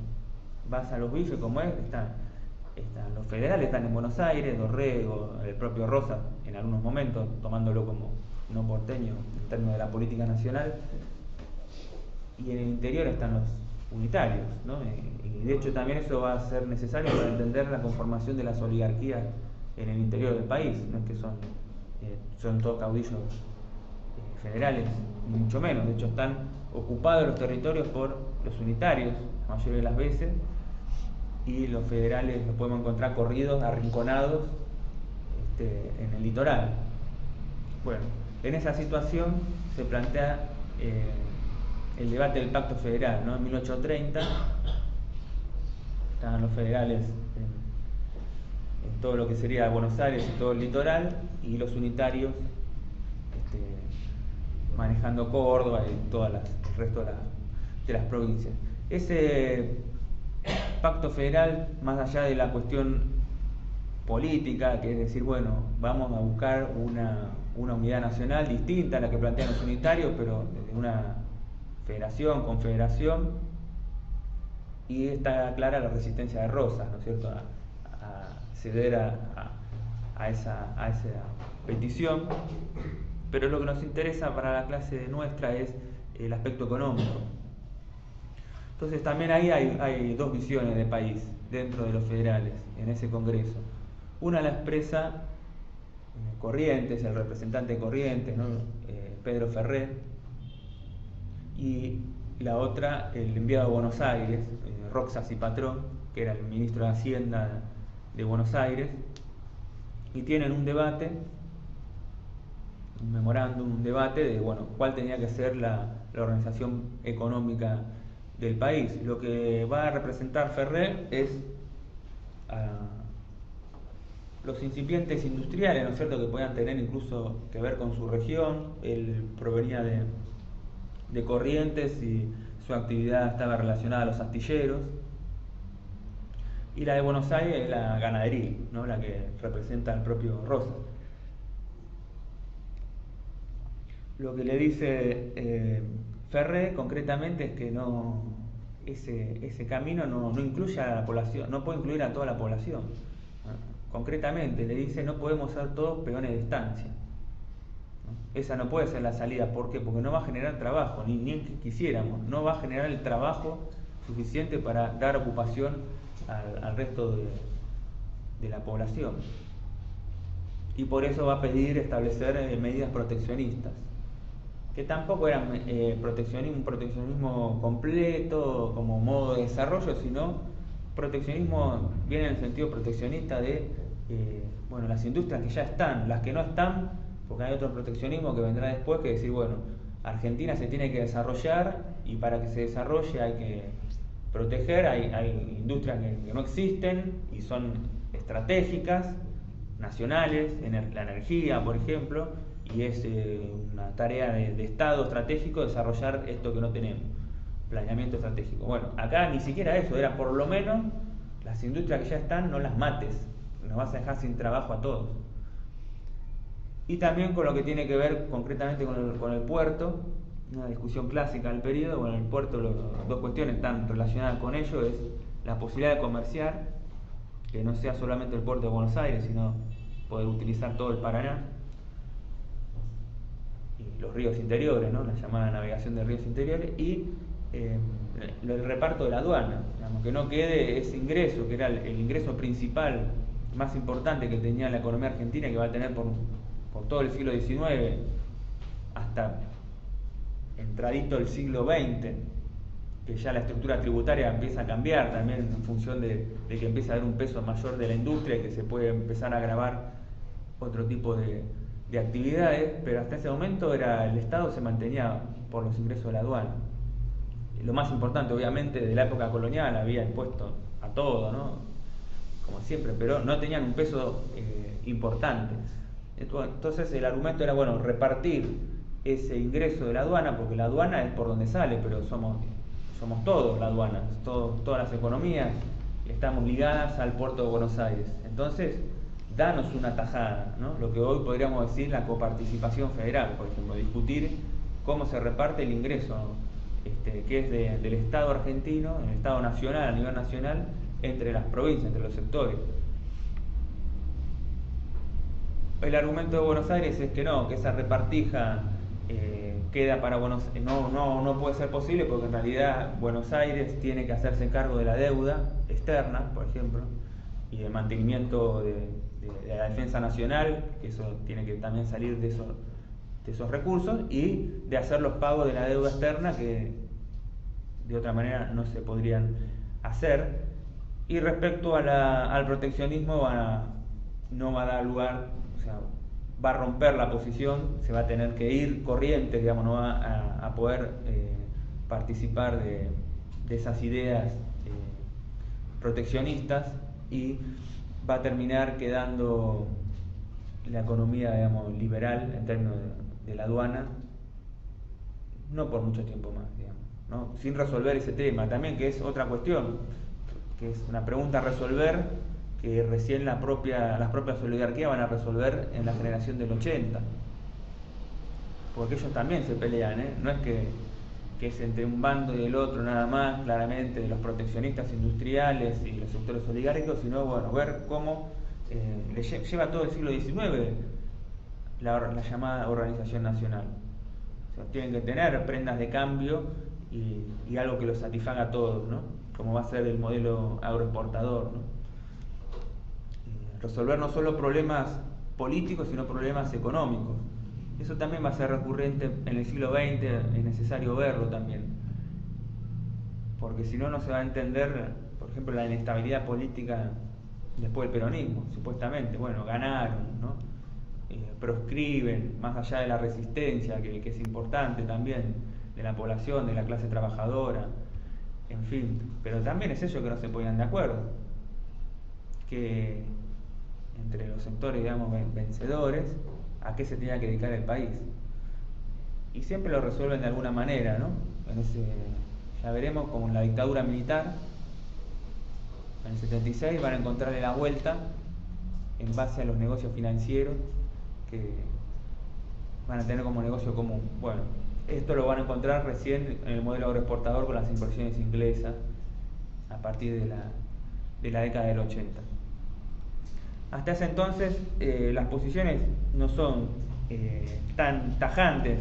vas a los bifes, como están los federales, están en Buenos Aires, Dorrego, el propio Rosas en algunos momentos, tomándolo como no porteño en términos de la política nacional, y en el interior están los unitarios, ¿no? Y de hecho también eso va a ser necesario para entender la conformación de las oligarquías en el interior del país. No es que son todos caudillos federales, ni mucho menos. De hecho están ocupados los territorios por los unitarios la mayoría de las veces, y los federales los podemos encontrar corridos, arrinconados en el litoral. Bueno, en esa situación se plantea el debate del Pacto Federal, ¿no? En 1830 estaban los federales en todo lo que sería Buenos Aires y todo el litoral, y los unitarios manejando Córdoba y todo el resto de las provincias. Ese Pacto Federal, más allá de la cuestión política, que es decir, bueno, vamos a buscar una unidad nacional distinta a la que plantean los unitarios, pero de una federación, confederación, y está clara la resistencia de Rosas, ¿no es cierto?, a ceder a esa petición. Pero lo que nos interesa para la clase nuestra es el aspecto económico. Entonces también ahí hay dos visiones de país dentro de los federales, en ese Congreso. Una la expresa Corrientes, el representante de Corrientes, ¿no? Pedro Ferrer, y la otra el enviado a Buenos Aires, Roxas y Patrón, que era el ministro de Hacienda de Buenos Aires, y tienen un debate, un memorándum, un debate de cuál tenía que ser la organización económica del país. Lo que va a representar Ferrer es los incipientes industriales, ¿no es cierto?, que podían tener incluso que ver con su región. Él provenía de Corrientes y su actividad estaba relacionada a los astilleros. Y la de Buenos Aires es la ganadería, ¿no?, la que representa al propio Rosas. Lo que le dice Ferrer concretamente es que ese camino no incluye a la población, no puede incluir a toda la población. Concretamente le dice: no podemos ser todos peones de estancia. Esa no puede ser la salida. ¿Por qué? Porque no va a generar trabajo, ni que quisiéramos, no va a generar el trabajo suficiente para dar ocupación al resto de la población. Y por eso va a pedir establecer medidas proteccionistas, que tampoco eran un proteccionismo completo como modo de desarrollo, sino proteccionismo viene en el sentido proteccionista de las industrias que ya están, las que no están, porque hay otro proteccionismo que vendrá después, que decir, Argentina se tiene que desarrollar, y para que se desarrolle hay que proteger, hay industrias que no existen y son estratégicas, nacionales, la energía, por ejemplo, y es una tarea de Estado estratégico desarrollar esto que no tenemos, planeamiento estratégico. Acá ni siquiera eso, era por lo menos las industrias que ya están no las mates, nos vas a dejar sin trabajo a todos. Y también con lo que tiene que ver concretamente con el puerto, una discusión clásica del periodo. El puerto, dos cuestiones están relacionadas con ello: es la posibilidad de comerciar, que no sea solamente el puerto de Buenos Aires, sino poder utilizar todo el Paraná y los ríos interiores, ¿no?, la llamada navegación de ríos interiores, y el reparto de la aduana, que no quede ese ingreso, que era el ingreso principal más importante que tenía la economía argentina, que va a tener por todo el siglo XIX hasta entradito el siglo XX, que ya la estructura tributaria empieza a cambiar también en función de que empieza a haber un peso mayor de la industria y que se puede empezar a gravar otro tipo de actividades, pero hasta ese momento el Estado se mantenía por los ingresos de la aduana. Lo más importante, obviamente, de la época colonial, había impuesto a todo, ¿no?, como siempre, pero no tenían un peso importante. Entonces el argumento era, repartir ese ingreso de la aduana, porque la aduana es por donde sale, pero somos todos la aduana, todas las economías estamos ligadas al puerto de Buenos Aires. Entonces, danos una tajada, ¿no?, lo que hoy podríamos decir la coparticipación federal, por ejemplo, discutir cómo se reparte el ingreso, que es del Estado argentino, el Estado nacional, a nivel nacional, entre las provincias, entre los sectores. El argumento de Buenos Aires es que no, que esa repartija queda para Buenos Aires, no puede ser posible, porque en realidad Buenos Aires tiene que hacerse cargo de la deuda externa, por ejemplo, y del mantenimiento de la defensa nacional, que eso tiene que también salir de esos recursos, y de hacer los pagos de la deuda externa, que de otra manera no se podrían hacer. Y respecto al proteccionismo, no va a dar lugar, va a romper la posición, se va a tener que ir Corrientes, no va a poder participar de esas ideas proteccionistas, y va a terminar quedando la economía, liberal en términos de la aduana, no por mucho tiempo más, ¿no?, sin resolver ese tema también, que es otra cuestión, que es una pregunta a resolver, que recién las propias oligarquías van a resolver en la generación del 80, porque ellos también se pelean, no es que es entre un bando y el otro nada más, claramente, de los proteccionistas industriales y los sectores oligárquicos, sino ver cómo lleva todo el siglo XIX la llamada organización nacional. Tienen que tener prendas de cambio y algo que lo satisfaga a todos, ¿no? Como va a ser el modelo agroexportador, ¿no? Resolver no solo problemas políticos, sino problemas económicos. Eso también va a ser recurrente en el siglo XX, es necesario verlo también. Porque si no, no se va a entender, por ejemplo, la inestabilidad política después del peronismo, supuestamente. Bueno, ganaron, ¿no? Proscriben, más allá de la resistencia, que es importante también, de la población, de la clase trabajadora, en fin. Pero también es ello que no se ponían de acuerdo. Que entre los sectores, digamos, vencedores, a qué se tenía que dedicar el país. Y siempre lo resuelven de alguna manera, ¿no? Ya veremos, como en la dictadura militar, en el 76 van a encontrarle la vuelta en base a los negocios financieros que van a tener como negocio común. Bueno, esto lo van a encontrar recién en el modelo agroexportador con las inversiones inglesas a partir de la década del 80. Hasta ese entonces las posiciones no son tan tajantes.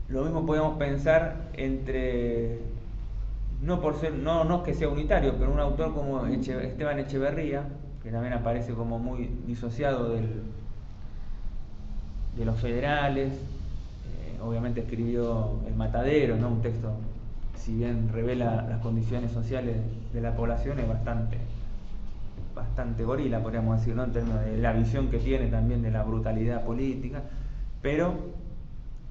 Lo mismo podemos pensar entre, no que sea unitario, pero un autor como Esteban Echeverría, que también aparece como muy disociado de los federales. Obviamente escribió El Matadero, ¿no? Un texto, si bien revela las condiciones sociales de la población, es bastante gorila, podríamos decir, ¿no? En términos de la visión que tiene también de la brutalidad política. Pero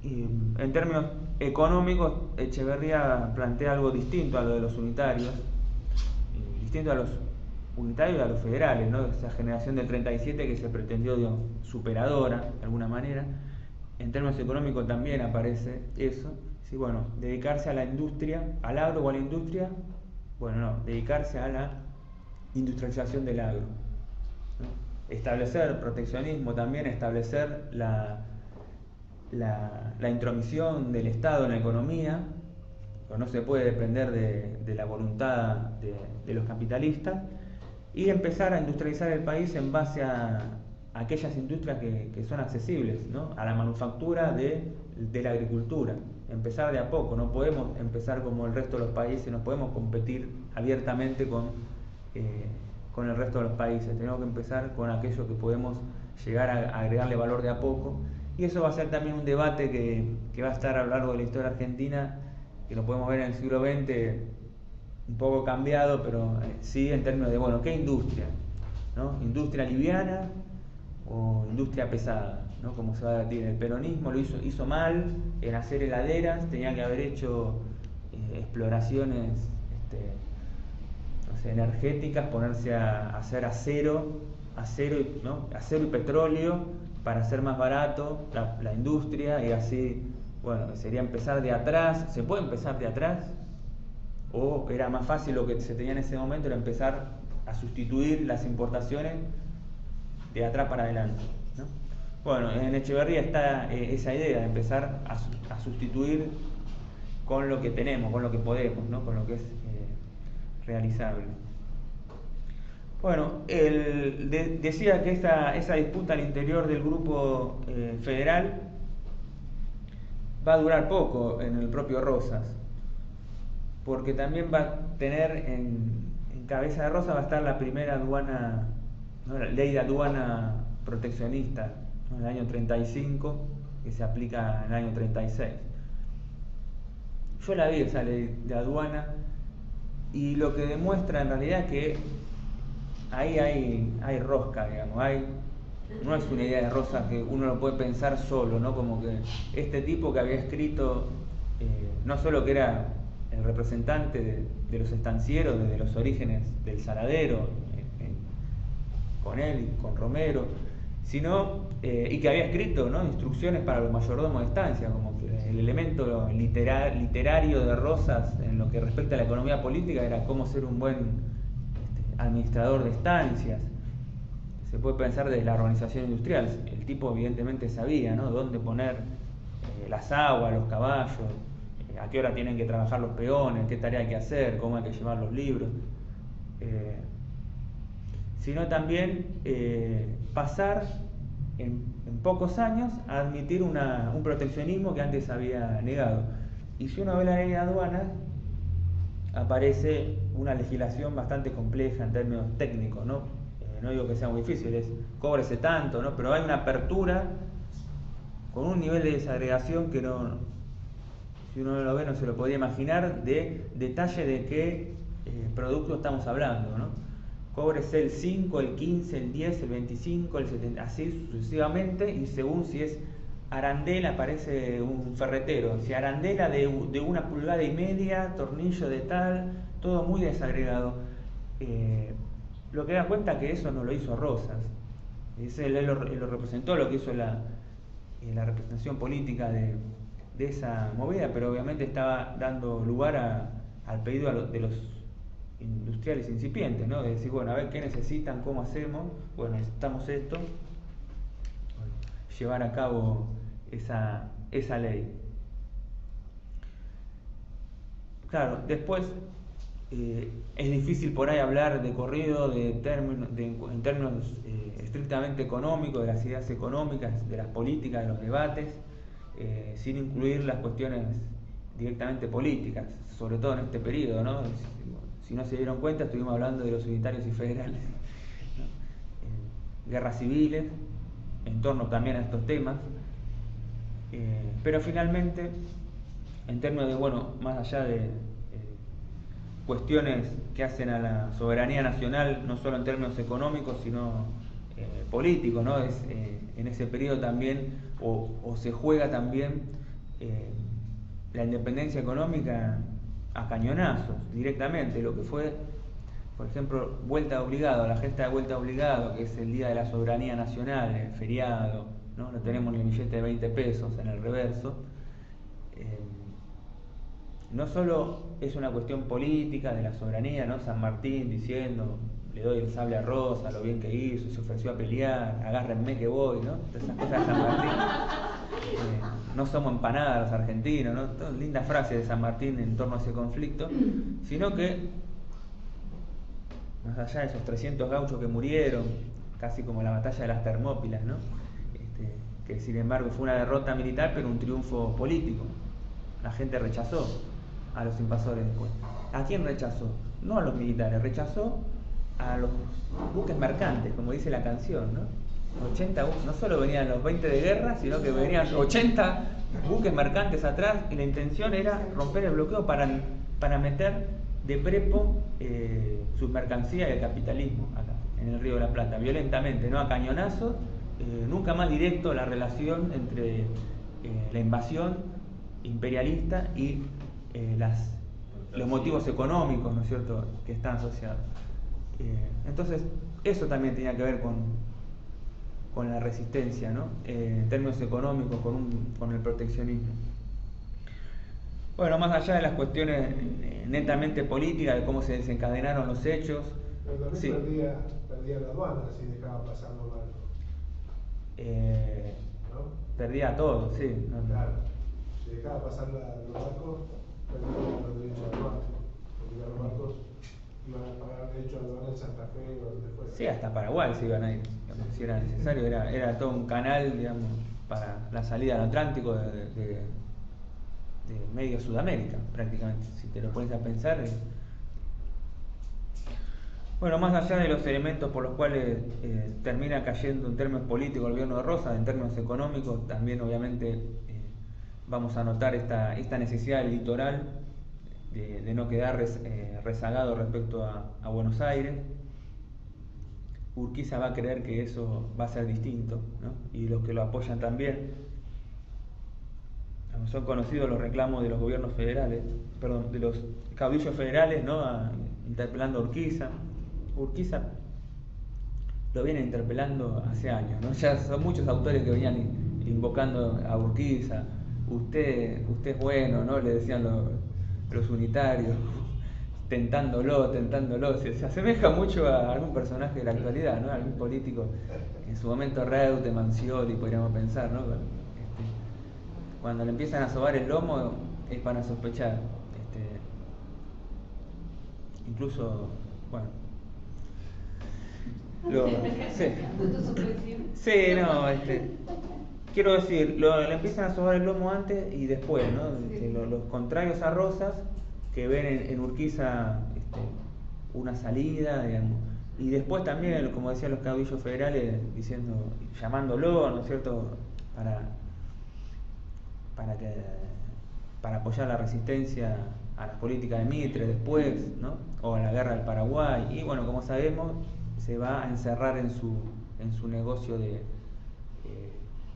en términos económicos, Echeverría plantea algo distinto a lo de los unitarios, distinto a los unitarios y a los federales, ¿no? Esa generación del 37 que se pretendió, digamos, superadora de alguna manera. En términos económicos también aparece eso. Sí, bueno, dedicarse a la industria, al agro o a la industria, bueno, no, dedicarse a la industrialización del agro, ¿no? Establecer proteccionismo también, establecer la intromisión del Estado en la economía, pero no se puede depender de la voluntad de los capitalistas, y empezar a industrializar el país en base a aquellas industrias que son accesibles, ¿no? A la manufactura de la agricultura. Empezar de a poco, no podemos empezar como el resto de los países, no podemos competir abiertamente con el resto de los países. Tenemos que empezar con aquello que podemos llegar a agregarle valor de a poco, y eso va a ser también un debate que va a estar a lo largo de la historia argentina, que lo podemos ver en el siglo XX un poco cambiado, pero sí en términos de, bueno, ¿qué industria? ¿No? ¿Industria liviana o industria pesada? ¿No? Como se va a decir, el peronismo lo hizo mal en hacer heladeras, tenía que haber hecho exploraciones no sé, energéticas, ponerse a hacer acero y petróleo para hacer más barato la industria, y así, bueno, sería empezar de atrás. ¿Se puede empezar de atrás? ¿O era más fácil lo que se tenía en ese momento, era empezar a sustituir las importaciones de atrás para adelante, ¿no? Bueno, en Echeverría está esa idea de empezar a sustituir con lo que tenemos, con lo que podemos, ¿no? Con lo que es realizable. Bueno, decía que esa disputa al interior del grupo federal va a durar poco en el propio Rosas, porque también va a tener en cabeza de Rosas va a estar la primera aduana, ¿no? La ley de aduana proteccionista, ¿no? En el año 35, que se aplica en el año 36. Yo la vi, esa ley de aduana, y lo que demuestra en realidad es que ahí hay rosca, digamos, no es una idea de Rosas que uno lo puede pensar solo, ¿no? Como que este tipo que había escrito, no solo que era el representante de los estancieros desde los orígenes del Saladero, con él y con Romero, sino y que había escrito, ¿no? Instrucciones para los mayordomos de estancia, como que el elemento literario de Rosas en lo que respecta a la economía política era cómo ser un buen administrador de estancias. Se puede pensar desde la organización industrial. El tipo evidentemente sabía, ¿no? Dónde poner las aguas, los caballos, a qué hora tienen que trabajar los peones, qué tarea hay que hacer, cómo hay que llevar los libros. Sino también pasar en pocos años a admitir un proteccionismo que antes había negado. Y si uno ve la ley de aduanas, aparece una legislación bastante compleja en términos técnicos, ¿no? No digo que sea muy difícil, es cóbrese tanto, ¿no? Pero hay una apertura con un nivel de desagregación que no, si uno lo ve no se lo podía imaginar, de detalle de qué producto estamos hablando, ¿no? Cóbrese el 5, el 15, el 10, el 25, el 70, así sucesivamente, y según si es arandela aparece un ferretero, si arandela de 1,5 pulgadas, tornillo de tal, todo muy desagregado. Lo que da cuenta que eso no lo hizo Rosas, él lo representó, lo que hizo la representación política de esa movida, pero obviamente estaba dando lugar al pedido de los industriales incipientes, ¿no? De decir, bueno, a ver qué necesitan, cómo hacemos, bueno, necesitamos esto, llevar a cabo esa ley. Claro, después es difícil por ahí hablar de corrido en términos estrictamente económicos, de las ideas económicas, de las políticas, de los debates, sin incluir las cuestiones directamente políticas, sobre todo en este periodo, ¿no? Si no se dieron cuenta, estuvimos hablando de los unitarios y federales, ¿no? Guerras civiles, en torno también a estos temas, pero finalmente, en términos de, bueno, más allá de cuestiones que hacen a la soberanía nacional, no solo en términos económicos, sino políticos, ¿no? En ese periodo también, o se juega también la independencia económica a cañonazos, directamente, lo que fue, por ejemplo, vuelta obligado, la gesta de vuelta obligado, que es el Día de la Soberanía Nacional, el feriado, ¿no? No tenemos ni el billete de 20 pesos en el reverso. No solo es una cuestión política de la soberanía, ¿no? San Martín diciendo, le doy el sable a Rosa, lo bien que hizo, se ofreció a pelear, agárrenme que voy, ¿no? Todas esas cosas de San Martín. No somos empanadas los argentinos, ¿no? Todas lindas frases de San Martín en torno a ese conflicto, sino que, más allá de esos 300 gauchos que murieron, casi como la batalla de las Termópilas, ¿no? Que sin embargo fue una derrota militar, pero un triunfo político. La gente rechazó a los invasores después. ¿A quién rechazó? No a los militares, rechazó a los buques mercantes, como dice la canción, ¿no? 80, no solo venían los 20 de guerra, sino que venían 80 buques mercantes atrás, y la intención era romper el bloqueo para meter de prepo sus mercancías y el capitalismo acá, en el Río de la Plata, violentamente, no a cañonazos, nunca más directo la relación entre la invasión imperialista y los motivos económicos, ¿no es cierto?, que están asociados. Entonces, eso también tenía que ver con la resistencia, ¿no? En términos económicos, con el proteccionismo. Bueno, más allá de las cuestiones netamente políticas, de cómo se desencadenaron los hechos. Pero también sí. perdía la aduana si dejaba pasar los barcos. ¿No? Perdía todo, sí. Claro. Si dejaba pasar los barcos, perdía los derechos de aduana. Porque los barcos iban a pagar derechos de aduana en Santa Fe o donde fuera. Sí, hasta Paraguay se iban a ir, digamos, si era necesario. Era todo un canal, digamos, para la salida al Atlántico de medio Sudamérica, prácticamente, si te lo pones a pensar. Bueno, más allá de los elementos por los cuales termina cayendo en términos políticos el gobierno de Rosas, en términos económicos, también obviamente vamos a notar esta necesidad del litoral de no quedar rezagado respecto a Buenos Aires. Urquiza va a creer que eso va a ser distinto, ¿no? Y los que lo apoyan también. Son conocidos los reclamos de los gobiernos federales, perdón, de los caudillos federales, ¿no? Interpelando a Urquiza. Urquiza lo viene interpelando hace años, ¿no? Ya son muchos autores que venían invocando a Urquiza. Usted es bueno, ¿no? Le decían los unitarios, tentándolo. Se asemeja mucho a algún personaje de la actualidad, ¿no? Algún político, en su momento Reute, Mancioli, podríamos pensar, ¿no? Cuando le empiezan a sobar el lomo es para sospechar. Incluso, bueno. Sí, no, quiero decir, le empiezan a sobar el lomo antes y después, ¿no? Los contrarios a Rosas, que ven en Urquiza una salida, digamos. Y después también, como decían los caudillos federales, llamándolo, ¿no es cierto?, para apoyar la resistencia a las políticas de Mitre después, ¿no?, o a la guerra del Paraguay. Y bueno, como sabemos, se va a encerrar en su negocio de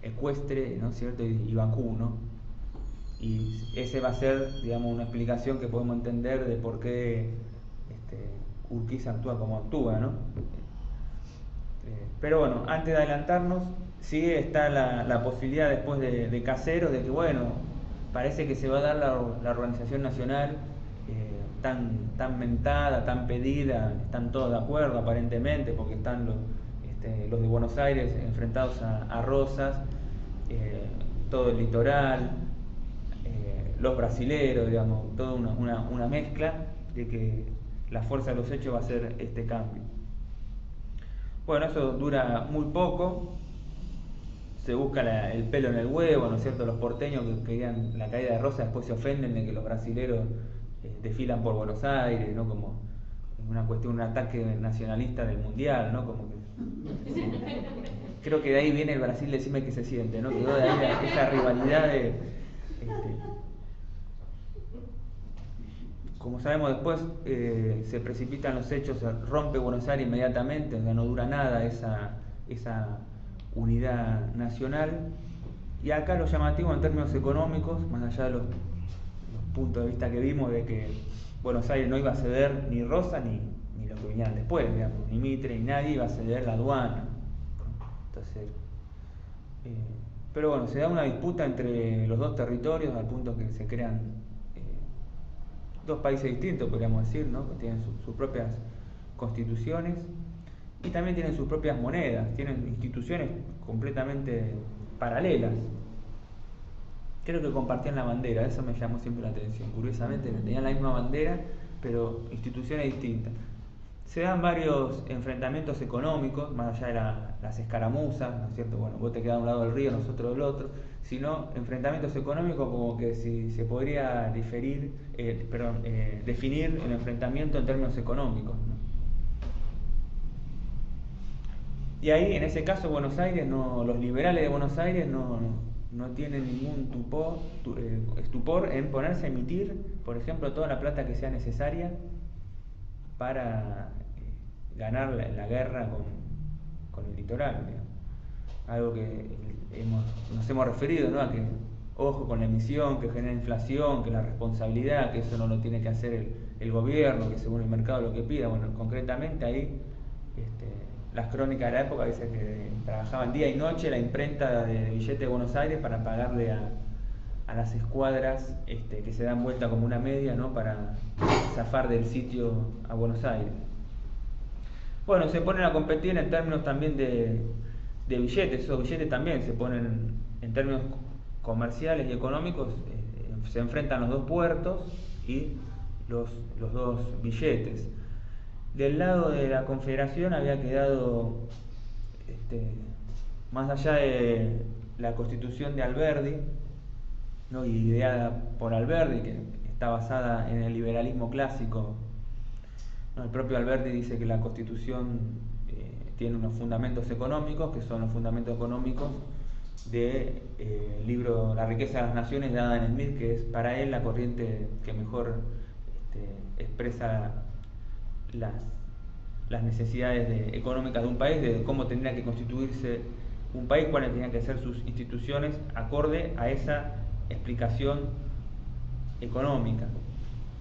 ecuestre, ¿no es cierto?, y vacuno. Y ese va a ser, digamos, una explicación que podemos entender de por qué Urquiza actúa como actúa, ¿no? Pero bueno, antes de adelantarnos, sí está la posibilidad después de Caseros de que, bueno, parece que se va a dar la organización nacional tan mentada, tan pedida, están todos de acuerdo aparentemente, porque están los de Buenos Aires enfrentados a Rosas, todo el litoral, los brasileros, digamos, toda una mezcla de que la fuerza de los hechos va a ser este cambio. Bueno, eso dura muy poco, se busca el pelo en el huevo, ¿no es cierto? Los porteños que querían la caída de Rosas después se ofenden de que los brasileros desfilan por Buenos Aires, ¿no? Como una cuestión, un ataque nacionalista del mundial, ¿no? Como que, sí. Creo que de ahí viene el Brasil, decime que se siente, ¿no? Quedó de ahí esa rivalidad de... Como sabemos después, se precipitan los hechos, se rompe Buenos Aires inmediatamente, o sea, no dura nada esa unidad nacional. Y acá lo llamativo en términos económicos, más allá de los puntos de vista que vimos de que Buenos Aires no iba a ceder ni Rosa ni los que vinieran después, digamos, ni Mitre ni nadie iba a ceder la aduana. Entonces, pero bueno, se da una disputa entre los dos territorios al punto que se crean dos países distintos, podríamos decir, ¿no? Que tienen sus propias constituciones y también tienen sus propias monedas, tienen instituciones completamente paralelas. Creo que compartían la bandera, eso me llamó siempre la atención. Curiosamente, tenían la misma bandera, pero instituciones distintas. Se dan varios enfrentamientos económicos, más allá de las escaramuzas, ¿no es cierto? Bueno, vos te quedás a un lado del río, nosotros del otro, sino enfrentamientos económicos como que si se podría definir el enfrentamiento en términos económicos, ¿no? Y ahí, en ese caso, Buenos Aires, los liberales de Buenos Aires no tienen ningún estupor en ponerse a emitir, por ejemplo, toda la plata que sea necesaria para ganar la guerra con el litoral, digamos. Algo que nos hemos referido, ¿no? A que ojo con la emisión, que genera inflación, que la responsabilidad, que eso no lo tiene que hacer el gobierno, que según el mercado lo que pida. Bueno, concretamente ahí las crónicas de la época dicen que trabajaban día y noche la imprenta de billetes de Buenos Aires para pagarle a las escuadras que se dan vuelta como una media, ¿no? Para zafar del sitio a Buenos Aires. Bueno, se ponen a competir en términos también de billetes. Esos billetes también se ponen en términos comerciales y económicos, se enfrentan los dos puertos y los dos billetes. Del lado de la Confederación había quedado, más allá de la Constitución de Alberdi, ¿no? Ideada por Alberdi, que está basada en el liberalismo clásico, ¿no? El propio Alberdi dice que la Constitución tiene unos fundamentos económicos, que son los fundamentos económicos del libro La riqueza de las naciones de Adam Smith, que es para él la corriente que mejor expresa las necesidades económicas de un país, de cómo tendría que constituirse un país, cuáles tenían que ser sus instituciones acorde a esa explicación económica,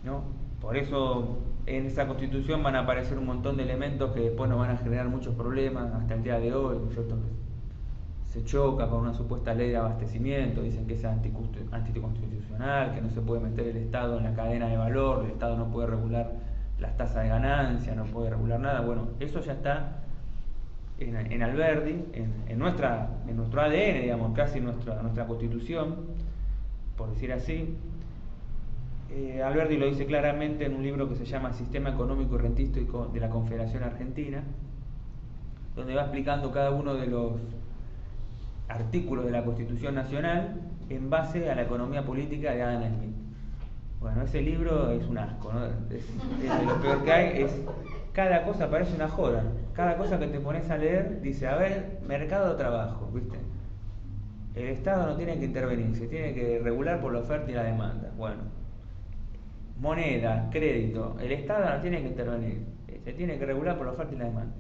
¿no? Por eso en esa constitución van a aparecer un montón de elementos que después nos van a generar muchos problemas hasta el día de hoy, ¿no es cierto? Se choca con una supuesta ley de abastecimiento, dicen que es anticonstitucional, que no se puede meter el Estado en la cadena de valor, el Estado no puede regular las tasas de ganancia, no puede regular nada. Bueno, eso ya está en Alberdi, en nuestro ADN, digamos, casi nuestra constitución, por decir así. Alberdi lo dice claramente en un libro que se llama Sistema Económico y Rentístico de la Confederación Argentina, donde va explicando cada uno de los artículos de la Constitución Nacional en base a la economía política de Adam Smith. Bueno, ese libro es un asco, ¿no? Es lo peor que hay, cada cosa parece una joda. Cada cosa que te pones a leer dice, a ver, mercado de trabajo, ¿viste? El Estado no tiene que intervenir, se tiene que regular por la oferta y la demanda. Bueno, moneda, crédito, el Estado no tiene que intervenir, se tiene que regular por la oferta y la demanda.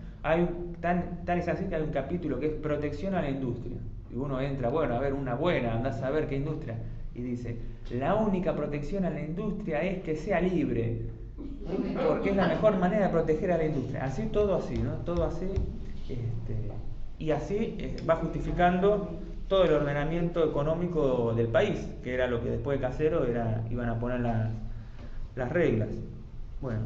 Tal es así que hay un capítulo que es protección a la industria. Y uno entra, bueno, a ver, una buena, andás a ver qué industria. Y dice, la única protección a la industria es que sea libre, porque es la mejor manera de proteger a la industria. Así, todo así, ¿no? Todo así. Y así va justificando todo el ordenamiento económico del país, que era lo que después de Casero iban a poner las reglas. Bueno,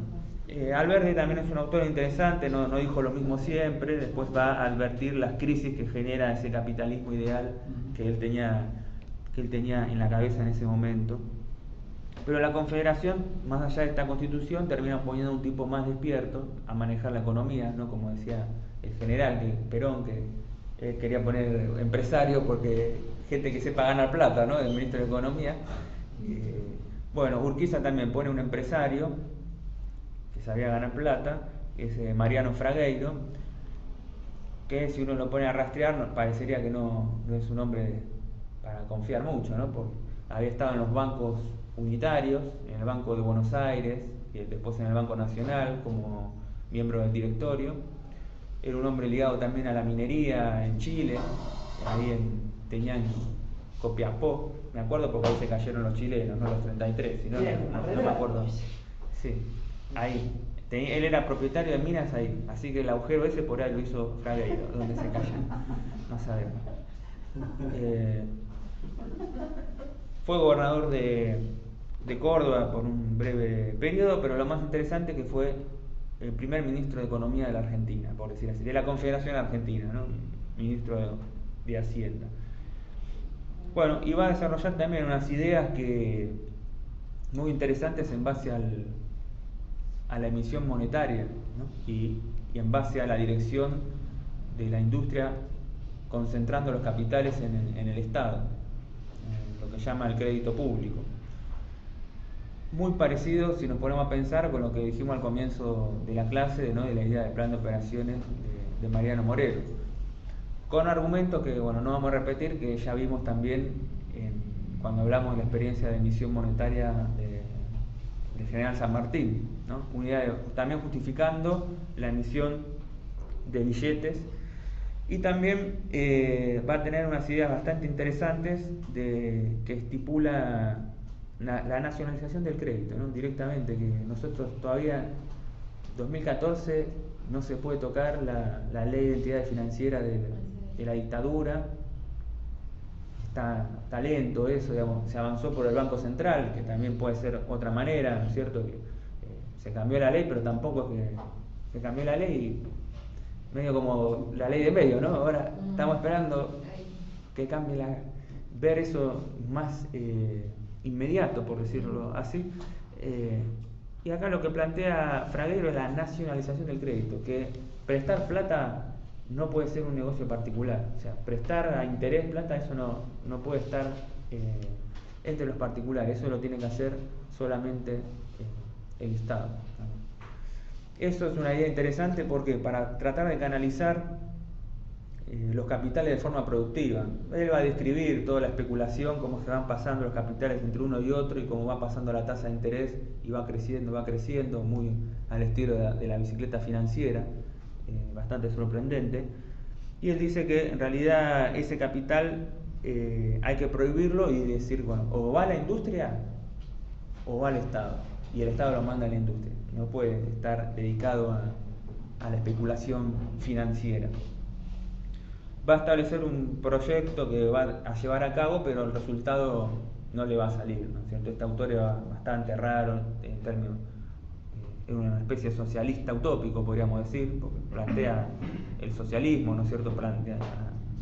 Alberdi también es un autor interesante, no dijo lo mismo siempre, después va a advertir las crisis que genera ese capitalismo ideal que él tenía en la cabeza en ese momento. Pero la Confederación, más allá de esta Constitución, termina poniendo un tipo más despierto a manejar la economía, ¿no? Como decía el general Perón, que él quería poner empresario porque gente que sepa ganar plata, ¿no? El ministro de Economía. Bueno, Urquiza también pone un empresario que sabía ganar plata, que es Mariano Fragueiro, que si uno lo pone a rastrear, nos parecería que no es un hombre para confiar mucho, ¿no? Porque había estado en los bancos unitarios, en el Banco de Buenos Aires, y después en el Banco Nacional como miembro del directorio. Era un hombre ligado también a la minería en Chile, ahí tenían Copiapó, me acuerdo porque ahí se cayeron los chilenos, no los 33, si no, no me acuerdo. Sí, ahí. Él era propietario de minas ahí, así que el agujero ese por ahí lo hizo Fragueiro, donde se cayeron, no sabemos. Fue gobernador de Córdoba por un breve periodo, pero lo más interesante que fue el primer ministro de Economía de la Argentina, por decir así, de la Confederación Argentina, ¿no? Ministro de Hacienda. Bueno, y va a desarrollar también unas ideas muy interesantes en base a la emisión monetaria, ¿no? y en base a la dirección de la industria concentrando los capitales en el Estado, lo que llama el crédito público. Muy parecido, si nos ponemos a pensar, con lo que dijimos al comienzo de la clase, ¿no? De la idea de plan de operaciones de Mariano Moreno, con argumentos que, bueno, no vamos a repetir, que ya vimos también cuando hablamos de la experiencia de emisión monetaria del general San Martín, ¿no? Una idea también justificando la emisión de billetes, y también va a tener unas ideas bastante interesantes que estipula la nacionalización del crédito, ¿no? Directamente, que nosotros todavía 2014 no se puede tocar la ley de entidades financieras de la dictadura. Está lento eso, digamos. Se avanzó por el Banco Central, que también puede ser otra manera, ¿no es cierto? Que se cambió la ley, pero tampoco es que se cambió la ley, medio como la ley de medio, ¿no? Ahora estamos esperando que cambie ver eso más inmediato, por decirlo así. Y acá lo que plantea Fragueiro es la nacionalización del crédito, que prestar plata no puede ser un negocio particular. O sea, prestar a interés plata, eso no puede estar entre los particulares, eso lo tiene que hacer solamente el Estado. Eso es una idea interesante porque para tratar de canalizar los capitales de forma productiva. Él va a describir toda la especulación, cómo se van pasando los capitales entre uno y otro y cómo va pasando la tasa de interés y va creciendo, muy al estilo de la bicicleta financiera, bastante sorprendente. Y él dice que en realidad ese capital hay que prohibirlo y decir, bueno, o va a la industria o va al Estado, y el Estado lo manda a la industria, no puede estar dedicado a la especulación financiera. Va a establecer un proyecto que va a llevar a cabo, pero el resultado no le va a salir, ¿no es cierto? Este autor es bastante raro en términos, es una especie de socialista utópico, podríamos decir, porque plantea el socialismo, ¿no es cierto? Plantea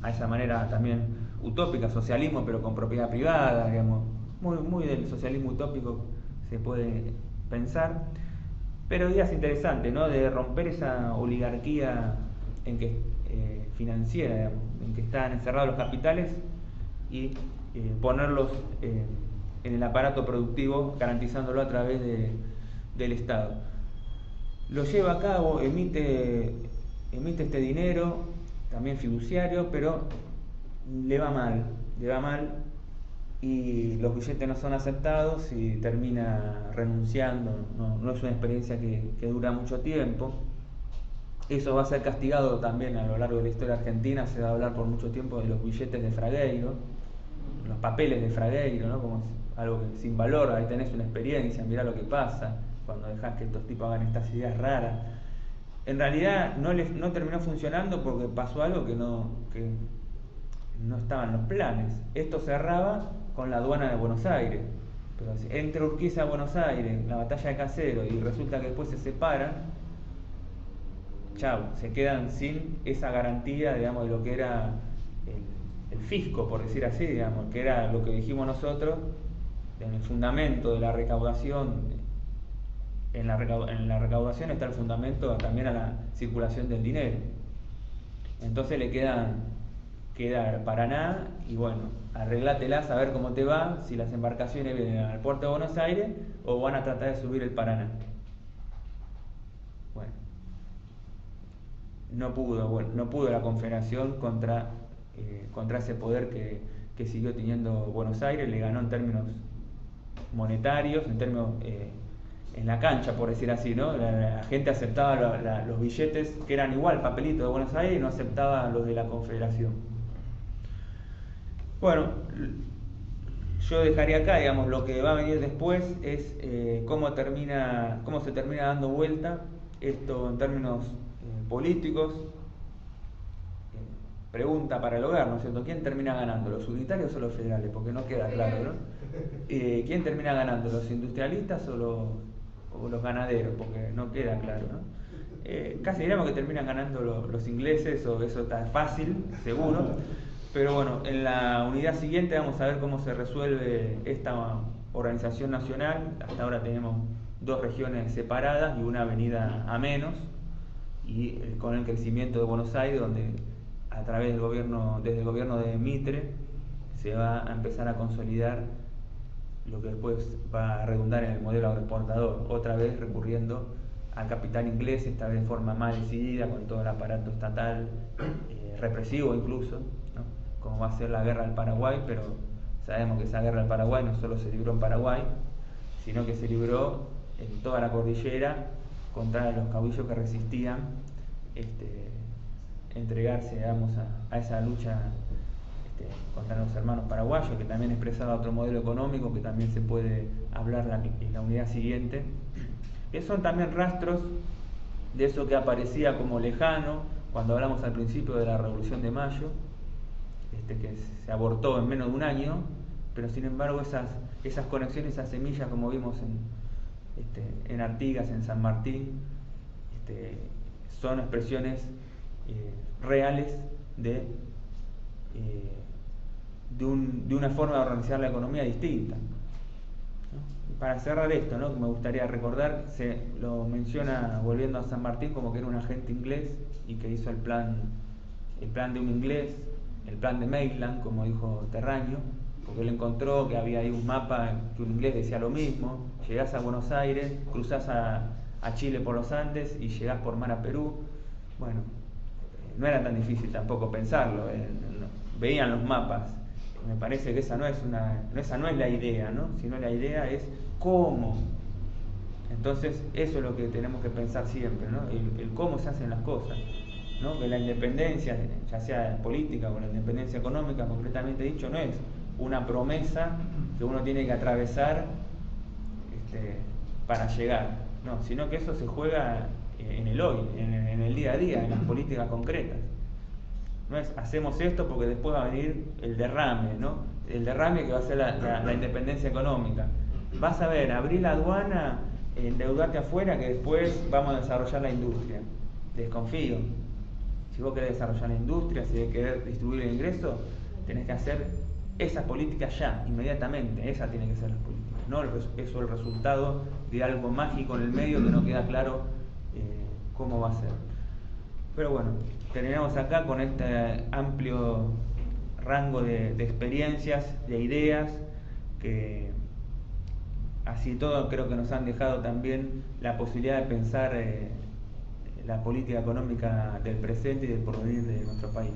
a esa manera también utópica, socialismo pero con propiedad privada, digamos, muy del socialismo utópico se puede pensar, pero ideas interesantes, ¿no? De romper esa oligarquía en que financiera, digamos, en que están encerrados los capitales y ponerlos en el aparato productivo, garantizándolo a través del Estado. Lo lleva a cabo, emite este dinero, también fiduciario, pero le va mal, y los billetes no son aceptados y termina renunciando. No es una experiencia que dura mucho tiempo. Eso va a ser castigado también a lo largo de la historia argentina. Se va a hablar por mucho tiempo de los billetes de Fragueiro, los papeles de Fragueiro, ¿no? Como algo que sin valor. Ahí tenés una experiencia, mirá lo que pasa cuando dejás que estos tipos hagan estas ideas raras. En realidad no terminó funcionando porque pasó algo que no estaba en los planes. Esto cerraba con la aduana de Buenos Aires, pero entre Urquiza y Buenos Aires, la batalla de Caseros, y resulta que después se separan, chau, se quedan sin esa garantía, digamos, de lo que era el fisco, por decir así, digamos, que era lo que dijimos nosotros, en el fundamento de la recaudación. En la recaudación está el fundamento también a la circulación del dinero. Entonces le queda Paraná, y bueno, arreglátelas a ver cómo te va, si las embarcaciones vienen al puerto de Buenos Aires o van a tratar de subir el Paraná. Bueno, no pudo la Confederación contra ese poder que siguió teniendo Buenos Aires. Le ganó en términos monetarios, en términos en la cancha, por decir así, ¿no? La gente aceptaba los billetes que eran igual, papelito de Buenos Aires, y no aceptaba los de la Confederación. Bueno, yo dejaría acá, digamos, lo que va a venir después es cómo se termina dando vuelta esto en términos políticos. Pregunta para el hogar, ¿no es cierto? ¿Quién termina ganando, los unitarios o los federales? Porque no queda claro, ¿no? ¿Quién termina ganando, los industrialistas o los ganaderos? Porque no queda claro, ¿no? Casi diríamos que terminan ganando los ingleses, o eso está fácil, seguro. Pero bueno, en la unidad siguiente vamos a ver cómo se resuelve esta organización nacional. Hasta ahora tenemos 2 regiones separadas y una avenida a menos, y con el crecimiento de Buenos Aires, donde a través desde el gobierno de Mitre, se va a empezar a consolidar lo que después va a redundar en el modelo agroexportador, otra vez recurriendo al capital inglés, esta vez de forma más decidida, con todo el aparato estatal, represivo incluso, ¿no? Como va a ser la guerra del Paraguay, pero sabemos que esa guerra del Paraguay no solo se libró en Paraguay, sino que se libró en toda la cordillera contra los caudillos que resistían entregarse, digamos, a esa lucha contra los hermanos paraguayos, que también expresaba otro modelo económico que también se puede hablar en la unidad siguiente, que son también rastros de eso que aparecía como lejano cuando hablamos al principio de la Revolución de Mayo, que se abortó en menos de un año, pero sin embargo esas conexiones, esas semillas, como vimos en Artigas, en San Martín, son expresiones reales de una forma de organizar la economía distinta, ¿no? Para cerrar esto, ¿no?, me gustaría recordar, se lo menciona volviendo a San Martín como que era un agente inglés y que hizo el plan de un inglés, el plan de Maitland, como dijo Terraño, porque él encontró que había ahí un mapa que un inglés decía lo mismo: llegás a Buenos Aires, cruzás a Chile por los Andes y llegás por mar a Perú. Bueno, no era tan difícil tampoco pensarlo, veían los mapas. Me parece que esa no es la idea, ¿no? Sino la idea es cómo. Entonces eso es lo que tenemos que pensar siempre, ¿no? El cómo se hacen las cosas, ¿no? Que la independencia, ya sea política o la independencia económica, concretamente dicho, no es una promesa que uno tiene que atravesar para llegar, no, sino que eso se juega en el hoy, en el día a día, en las políticas concretas. No es hacemos esto porque después va a venir el derrame, ¿no? El derrame que va a ser la independencia económica. Vas a ver, abrir la aduana, endeudarte afuera, que después vamos a desarrollar la industria. Desconfío. Si vos querés desarrollar la industria, si querés distribuir el ingreso, tenés que hacer esas políticas ya, inmediatamente. Esa tiene que ser la política, no eso el resultado de algo mágico en el medio que no queda claro cómo va a ser. Pero bueno, terminamos acá con este amplio rango de experiencias, de ideas, que así todo creo que nos han dejado también la posibilidad de pensar la política económica del presente y del porvenir de nuestro país.